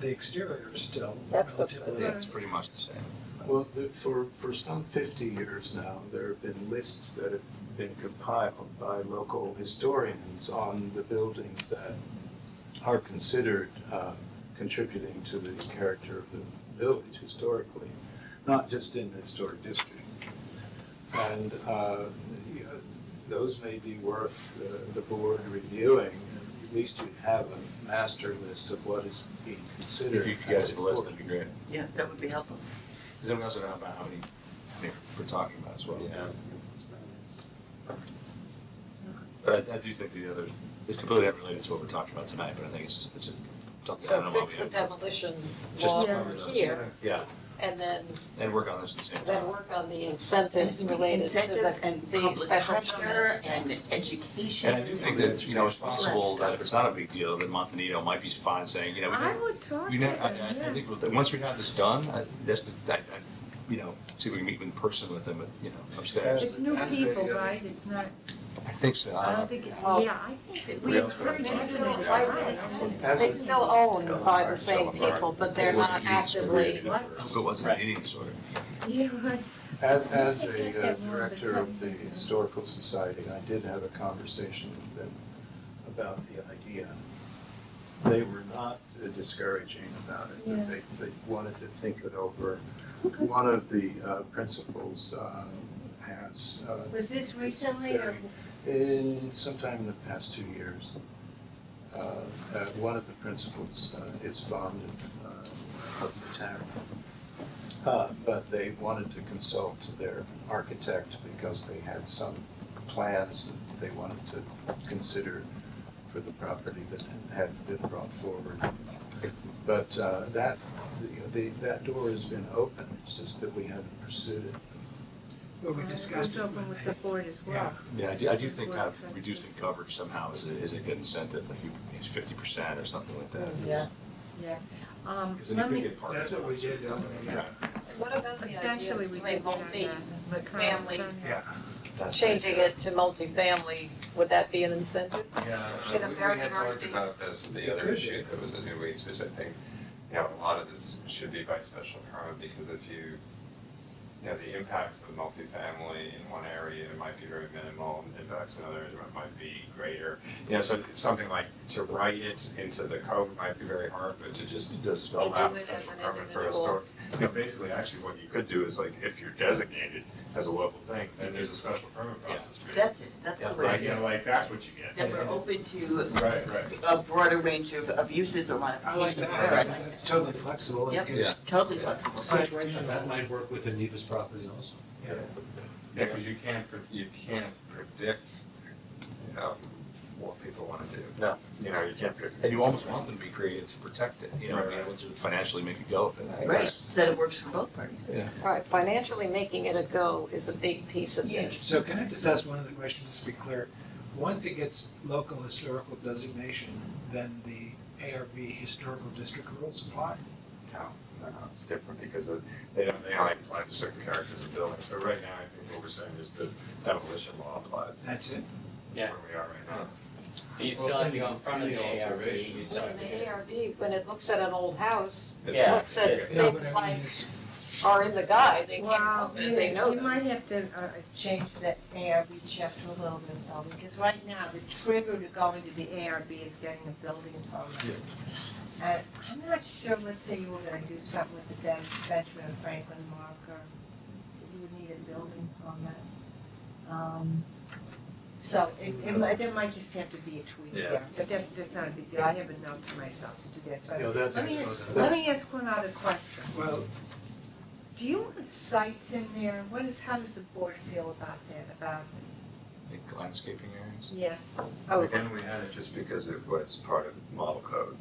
the exterior is still
That's the-
relatively.
it's pretty much the same.
Well, for some 50 years now, there have been lists that have been compiled by local historians on the buildings that are considered contributing to the character of the village historically, not just in the historic district. And those may be worth the board reviewing. At least you have a master list of what is being considered.
If you guys had a list, that'd be great.
Yeah, that would be helpful.
Does anyone else know about how many we're talking about as well?
Yeah.
But I do think the others, it's completely unrelated to what we're talking about tonight, but I think it's something, I don't
so
know why
fix
we
the
have.
demolition
Just
law
Yeah.
here,
Yeah,
and then
and work on this at the same
then
time.
work on the incentives related to
Incentives
the,
and
the
public
special
culture
permit.
and education.
And I do think that, it's possible that if it's not a big deal, that Montanito might be fine saying, we
I
know,
would talk to
we know,
them,
I
yeah.
think that once we have this done, see if we can meet in person with them, upstairs.
It's new
As
people,
a,
right? It's not,
I think so.
I don't think,
Oh.
yeah, I think that
We
we
also
encourage
They still,
everybody.
they still own by the same people, but they're not actively,
If it wasn't an eating disorder.
Yeah, right.
As
I think
a
that one, but
director of the
some-
Historical Society, I did have a conversation with them about the idea. They were not discouraging about it,
Yeah.
they wanted to think it over. One of the principals has.
Was this recently or?
Sometime in the past 2 years. One of the principals is fond of the town. But they wanted to consult their architect because they had some plans that they wanted to consider for the property that had been brought forward. But that door has been open, it's just that we haven't pursued it.
Well, we discussed
It's
it.
open with the board as well.
Yeah, I do think kind of reducing coverage somehow is a good incentive, like you, 50% or something like that.
Yeah.
Because then you
Let
could
me,
get parking.
That's what we did,
Yeah.
what about the idea
essentially,
of
we
doing
did that on
multi-family,
the
Yeah.
That's
changing
right.
it to multifamily, would that be an incentive?
Yeah,
In a
we
very,
had
very
talked
deep-
about this, the other issue that was a new waste, which I think, a lot of this should be by special permit, because if you, the impacts of multifamily in one area might be very minimal, and impacts in other areas might be greater. So it's something like to write it into the code might be very hard, but to just allow
do it as
special
an
permit for a
individual.
store. Basically, actually, what you could do is like, if you're designated as a local thing, then there's a special permit process for you.
That's it, that's the
Right,
word.
like, that's what you get.
That we're open to
Right.
a broader range of uses or
I like
modifications.
that,
Right.
because it's totally flexible. It
Yep.
gives
Yeah.
Totally flexible.
Situation that might work with Aniva's property also.
Yeah.
Yeah, because you can't predict what people want to do.
No.
You can't predict.
And you almost want them to be creative to protect it, be able to financially make it go.
Right, so that it works for both parties.
Yeah.
Right, financially making it a go is a big piece of
Yes.
this.
So can I just ask one other question, just to be clear? Once it gets local historical designation, then the ARB historical district rules apply?
No, it's different because they only apply to certain characters of buildings. So right now, I think what we're saying is the demolition law applies.
That's it?
Yeah.
Where we are right now.
You still have to go in front of the ARB, you still
When
have to
the
get.
ARB, when it looks at an old house, it
Yeah.
looks at
Yeah.
No, but
things
I
like
mean,
are in the guide, they can't
Well,
help it, they know
you
this.
might have to change that ARB chapter a little bit though, because right now, the trigger to go into the ARB is getting a building permit. And I'm not sure, let's say you were gonna do something with the Benjamin and Franklin marker, you would need a building permit. So there might just have to be a tweak
Yeah.
there, but that's not a big deal, I have a note to myself to do this, but
that's.
let me ask one other question.
Well,
Do you want sites in there? How does the board feel about that,
Like landscaping areas?
yeah,
Oh,
Again, we had it just because it was part of the model code,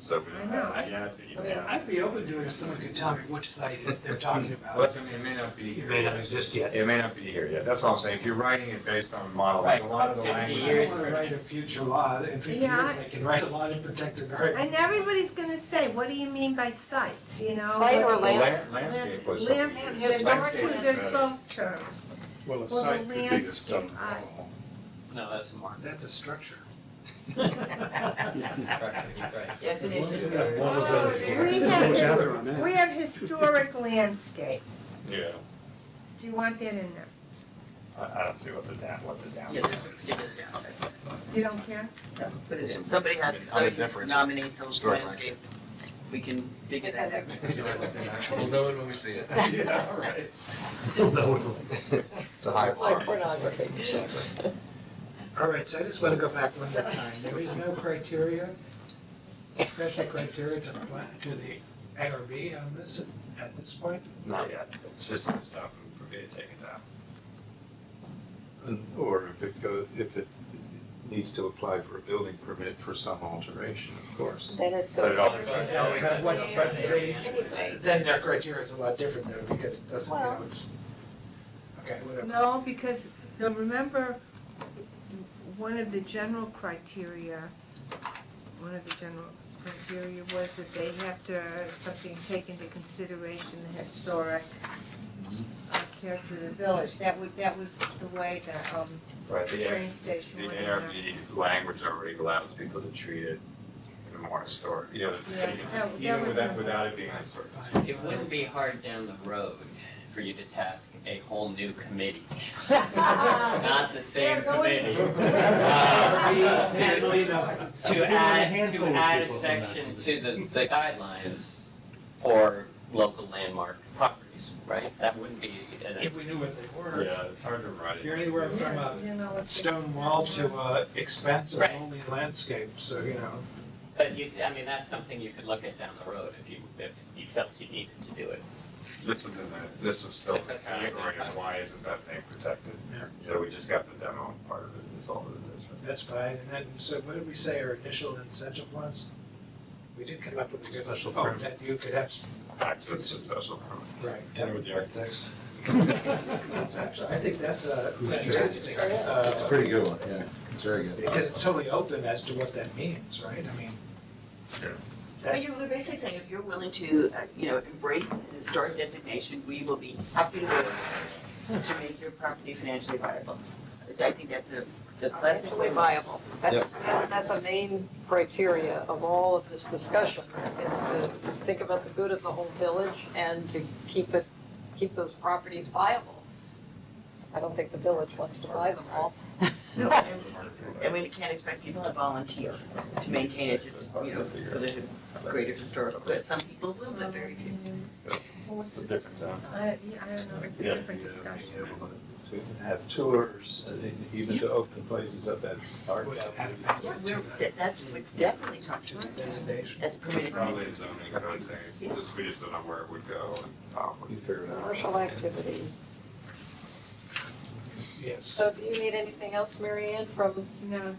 so we
I
didn't
know.
have it yet. but you know.
I'd be open to it if someone could tell me which site they're talking about.
Well, it may not be
It
here.
may not exist yet.
It may not be here yet, that's all I'm saying, if you're writing it based on model, like a lot of the
50
language.
I
years.
want to write a future law, in 50
Yeah,
years, they can write a law to protect the garden.
and everybody's gonna say, what do you mean by sites, you know?
Site or
The
landscape?
landscape was.
Landscape, there's
Landscape
two,
is
there's
better.
both terms.
Well, a
Well,
site
the
could be a
landscape,
stone
I-
wall.
No, that's a mark.
That's a structure.
That's a structure, he's right.
Definition.
We have historic landscape.
Yeah,
Do you want that in there?
I don't see what the down.
Yeah, that's what we did it down.
You don't care?
No, put it in. Somebody has
On the
to
difference.
nominate some
Historic
landscape. We can figure that out.
We'll know it when we see it.
Yeah, right.
It's a high
It's like
bar.
pornography.
All right, so I just want to go back one more time. There is no criteria, special criteria to the ARB on this, at this point?
Not yet, it's just some stuff for me to take it down.
Or if it needs to apply for a building permit for some alteration, of course.
Then it
But
goes.
it always
to-
says-
But they,
Anyway.
then their criteria is a lot different though, because it doesn't,
Well-
it's, okay, whatever.
No, because, now remember, one of the general criteria was that they have to, something take into consideration the historic character of the village. That was the way the
Right, the
train station
The
went in there.
ARB language already allows people to treat it in a more historic,
Yeah, that
even
was
without,
a-
without it being historic.
It wouldn't be hard down the road for you to task a whole new committee. Not the same committee. To add a section to the guidelines for local landmark properties, right? That wouldn't be,
If we knew what they were.
Yeah, it's hard to write it.
You're anywhere from a
You know, it's-
stone wall to expensive
Right.
only landscape, so, you know.
but you, I mean, that's something you could look at down the road if you felt you needed to do it.
This was still in the category of why isn't that thing protected?
Yeah.
So we just got the demo part of it, that's all it is.
That's fine, and then, so what did we say our initial incentive was? We did come up with a good,
Special
oh,
permit.
that you could have,
Access to special permit.
right.
Tell me with the architects.
Actually, I think that's a fantastic,
It's a pretty good one, yeah, it's very good.
because it's totally open as to what that means, right? I mean,
Sure.
But
that's,
you're basically saying if you're willing to, embrace the historic designation, we will be happy to work to make your property financially viable. I think that's the classic
Financially
way.
viable. That's a main criteria of all of this discussion, is to think about the good of the whole village and to keep those properties viable. I don't think the village wants to buy them all.
And we can't expect people to volunteer to maintain it just, for the greater historical good. Some people will, but very few.
Well, what's
It's a
this?
different zone.
I don't know, it's a
Yeah.
different
Being
discussion.
able to have tours, even to open places up as art
would have
galleries.
That would definitely talk to
just a designation.
as permitted
Probably a
uses.
zoning code thing, we just don't know where it would go and how.
You figure it out.
Commercial activity.
Yes.
So do you need anything else, Mary Ann, from?
No,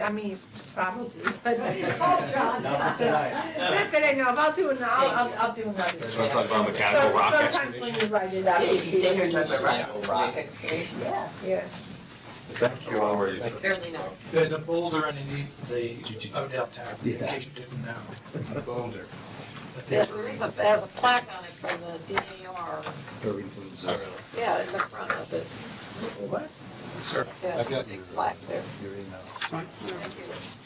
I mean, probably, but.
Oh, John.
Not that I know of, I'll do another.
Let's talk about mechanical rock
Sometimes when you write it out.
Yeah, you can stay here and talk about
Yeah.
rock.
Yeah, yeah.
Thank you all.
Apparently not.
There's a boulder underneath the Odell Tower, in case you didn't know.
A boulder.
Yes, there is has a plaque on it from the DAR.
Irvington's,
Yeah, in the front of it.
What?
Sir,
Yeah,
I've got
big
your,
plaque there.
your email.
fine.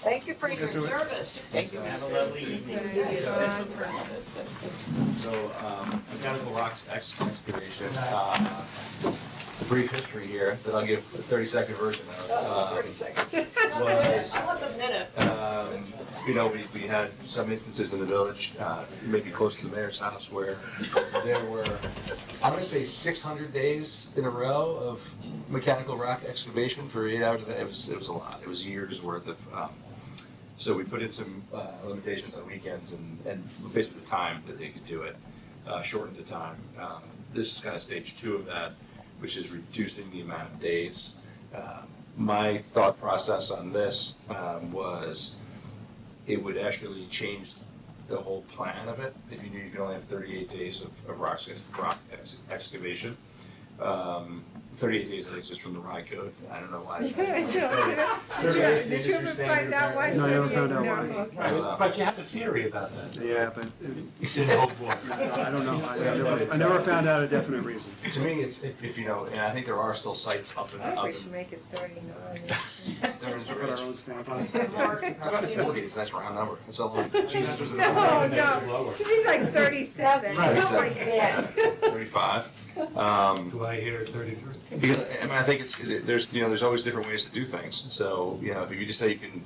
Thank you for your
Get to it.
service.
Thank you, have a lovely evening.
So, mechanical rock excavation, brief history here that I'll give a 30-second version of.
30 seconds.
Was,
I want the minute.
you know, we had some instances in the village, maybe close to the mayor's house, where there were, I'm gonna say 600 days in a row of mechanical rock excavation for 8 hours a day. It was a lot. It was years worth of, so we put in some limitations on weekends and basically the time that they could do it, shortened the time. This is kind of stage 2 of that, which is reducing the amount of days. My thought process on this was it would actually change the whole plan of it. If you knew you could only have 38 days of rock excavation. 38 days, I think, just from the RIDE code. I don't know why.
Did you ever find out why?
No, I never found out why.
Okay.
But you have a theory about that.
Yeah, but
It didn't hold water.
I don't know. I never found out a definite reason.
To me, it's, if you know, and I think there are still sites up and
I
up.
think we should make it 39.
Just to put our own stamp on it.
About 40 is a nice round number. That's all.
No, no, should be like 37, something like that.
35.
Do I hear 33?
Because, I mean, I think there's always different ways to do things. So, you know, if you just say you can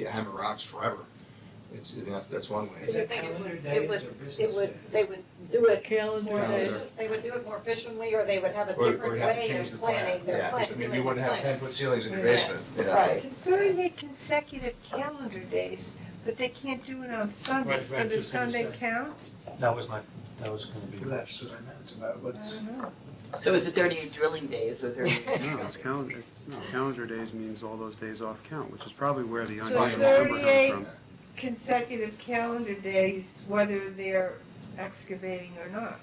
hammer rocks forever, that's one way.
So you think they would do it
Calendar
more,
days.
they would do it more efficiently, or they would have a
Or
different
you have to
way
change the
of
plan.
planning their
Yeah,
plan?
because, I mean, you wouldn't have 10-foot ceilings in your
Yeah.
basement, you know.
Right.
It's 38 consecutive calendar days, but they can't do it on Sunday,
Right,
so
right,
does
just gonna
Sunday
say.
count?
That was gonna be.
That's what I meant about
I
what's.
don't know.
So is it 38 drilling days or 38?
No, calendar days means all those days off count, which is probably where the
So
unusual number comes
38
from.
consecutive calendar days, whether they're excavating or not.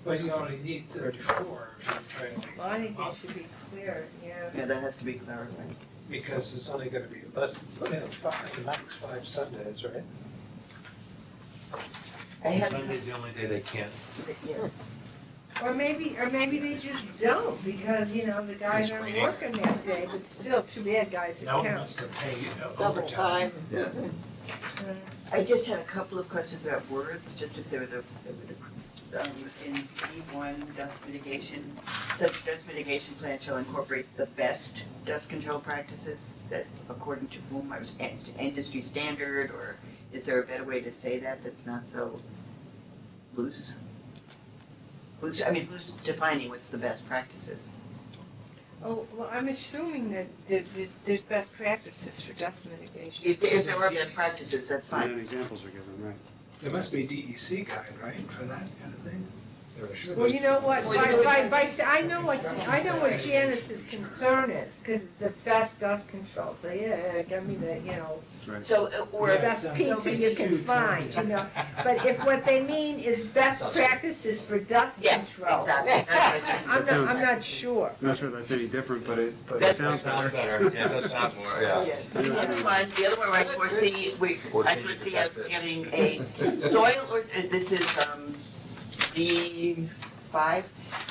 But you only need 34 if you're trying to.
Well, I think they should be clear, yeah.
Yeah, that has to be clarified.
Because it's only gonna be less than 5, the max 5 Sundays, right?
I had-
Sunday's the only day they can't.
Yeah.
Or maybe they just don't, because, you know, the guys aren't working that day, but still, too bad, guys, it
No one wants
counts.
to pay
Double
overtime.
time.
Yeah.
I just had a couple of questions about words, just if they were in D1 dust mitigation, such dust mitigation plan shall incorporate the best dust control practices that according to whom I was industry standard, or is there a better way to say that that's not so loose? Who's defining what's the best practices?
Oh, well, I'm assuming that there's best practices for dust mitigation.
If there are best practices, that's
And
fine.
then examples are given, right?
There must be a DEC guide, right, for that kind of thing?
Well, you know what, I know what Janice's concern is, because it's the best dust control, so yeah, give me the, you know,
So, or
the best pizza you can find, you know. But if what they mean is best practices for dust
yes,
control.
exactly. That's what I think.
I'm not sure.
I'm not sure that's any different, but it
That's
sounds better.
Yeah, it does sound more, yeah.
The other one I foresee us getting a soil, or, this is, D5,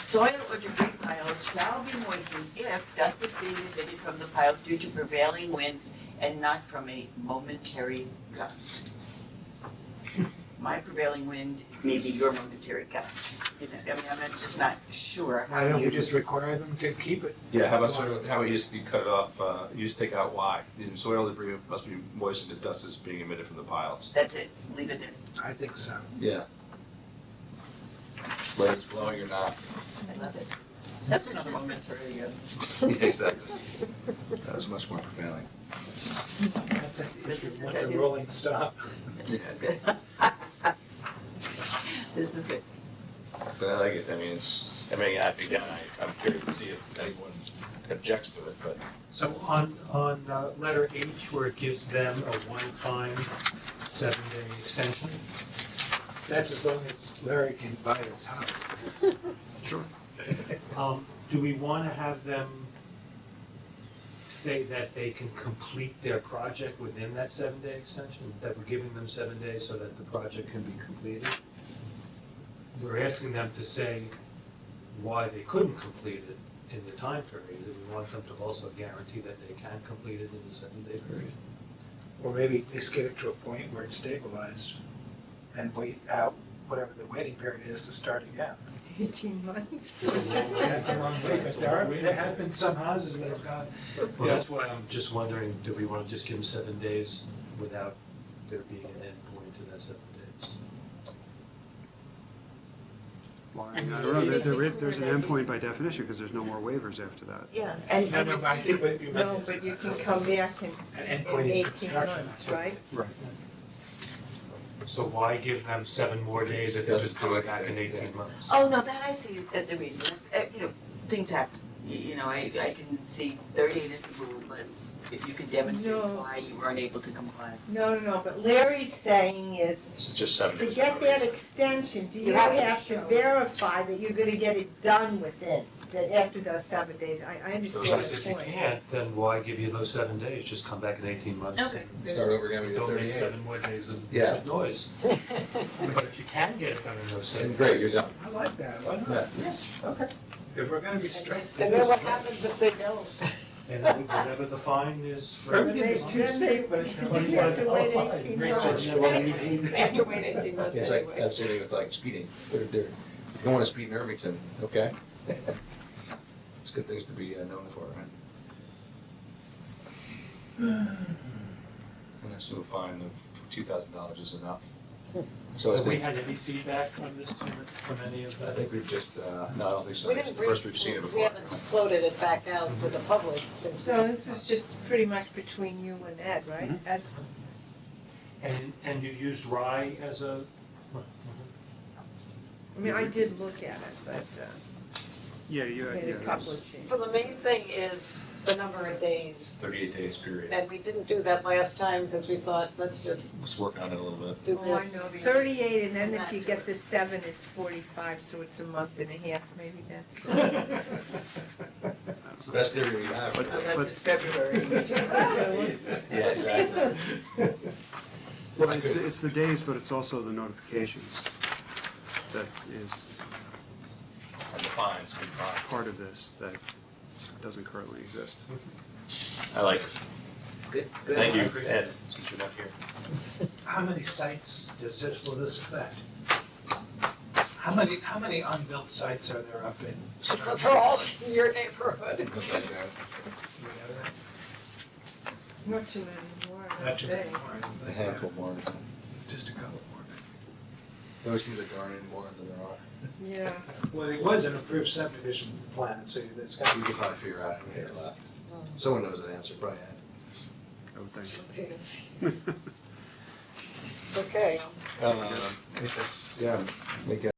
soil or debris piles shall be moistened if dust is being emitted from the piles due to prevailing winds and not from a momentary gust. My prevailing wind may be your momentary gust. You know, I mean, I'm just not sure how
Why don't we
you.
just require them to keep it?
Yeah, how about you just cut it off, you just take out Y. The soil debris must be moistened if dust is being emitted from the piles.
That's it, leave it there.
I think so.
Yeah. Whether it's blowing or not.
I love it. That's another momentary,
Yeah, exactly. That was much more prevailing.
That's an issue, what's a rolling stop?
this is good. This is good.
But I like it, I mean, again, I'm curious to see if anyone objects to it, but.
So on letter H, where it gives them a one-time 7-day extension,
That's as long as Larry can buy his house.
Sure.
do we want to have them say that they can complete their project within that 7-day extension? That we're giving them 7 days so that the project can be completed? We're asking them to say why they couldn't complete it in the time period, and we want them to also guarantee that they can complete it in the 7-day period.
Or maybe just get it to a point where it's stabilized and wait out whatever the waiting period is to start again.
18 months.
That's a long wait, but there have been some houses that have gone,
Well, that's why I'm just wondering, do we want to just give them 7 days without there being an end point to that 7 days?
Well, I don't know, there's an endpoint by definition, because there's no more waivers after that.
Yeah.
no, but I think what you meant
No,
is.
but you can come back in
An endpoint in
18
construction.
months, right?
Right.
So why give them 7 more days if they just do it back in 18 months?
Oh, no, that I see the reason, it's, things happen. I can see 38 is the rule, but if you can demonstrate
No.
why you weren't able to comply.
No, but Larry's saying is,
It's just 7
to
days.
get that extension, do you have to verify that you're gonna get it done within, that after those 7 days? I understand
Because
the
if you
point.
can't, then why give you those 7 days? Just come back in 18 months.
Okay.
Start over again, we get
Don't make
38.
7 more days of
Yeah.
noise. But if you can get it done in those 7 days.
Great, you're done.
I like that, why not?
Yeah. Yes, okay.
If we're gonna be strict.
And then what happens if they don't?
And whatever the fine is for.
Everything is too
Then they-
strict, but it's
you have to wait 18
Grace
months.
says never easy.
They have to wait 18 months
It's like,
anyway.
absolutely with like speeding. If you don't want to speed in Irvington, okay? It's good things to be known for, right? And I assume a fine of $2,000 is enough. So I
Have we
think,
had any feedback from this, from any of
I
that?
think we've just, no, I don't think so.
We
It's
didn't
the first we've seen it
We
before.
haven't floated it back out to the public since.
No, this was just pretty much between you and Ed, right?
Mhm.
That's,
And you used rye as a?
I mean, I did look at it, but
Yeah, you,
made
yeah,
a couple
there's-
of changes.
So the main thing is the number of days,
38 days period.
and we didn't do that last time because we thought, let's just
Let's work on it a little bit.
do
Oh, I
this.
know, 38, and then if you get the 7, it's 45, so it's a month and a half, maybe that's.
It's the best theory we have.
Unless it's February.
Yeah, exactly.
Well, it's the days, but it's also the notifications that is
And the fines, big fine.
part of this that doesn't currently exist.
I like it.
Good, good.
Thank you, Ed, since you're not here.
How many sites will this affect? How many unbuilt sites are there up in?
They're all in your neighborhood.
Not too many more, I
Not too many
think.
more, I don't
A
think.
handful more.
Just a couple more.
It always seems like there aren't any more than there are.
Yeah.
Well, it was an approved subdivision plan, so there's got to
You
be.
can probably figure out how many are left. Someone knows the answer, probably Ed.
I would think.
Okay.
I guess, yeah, make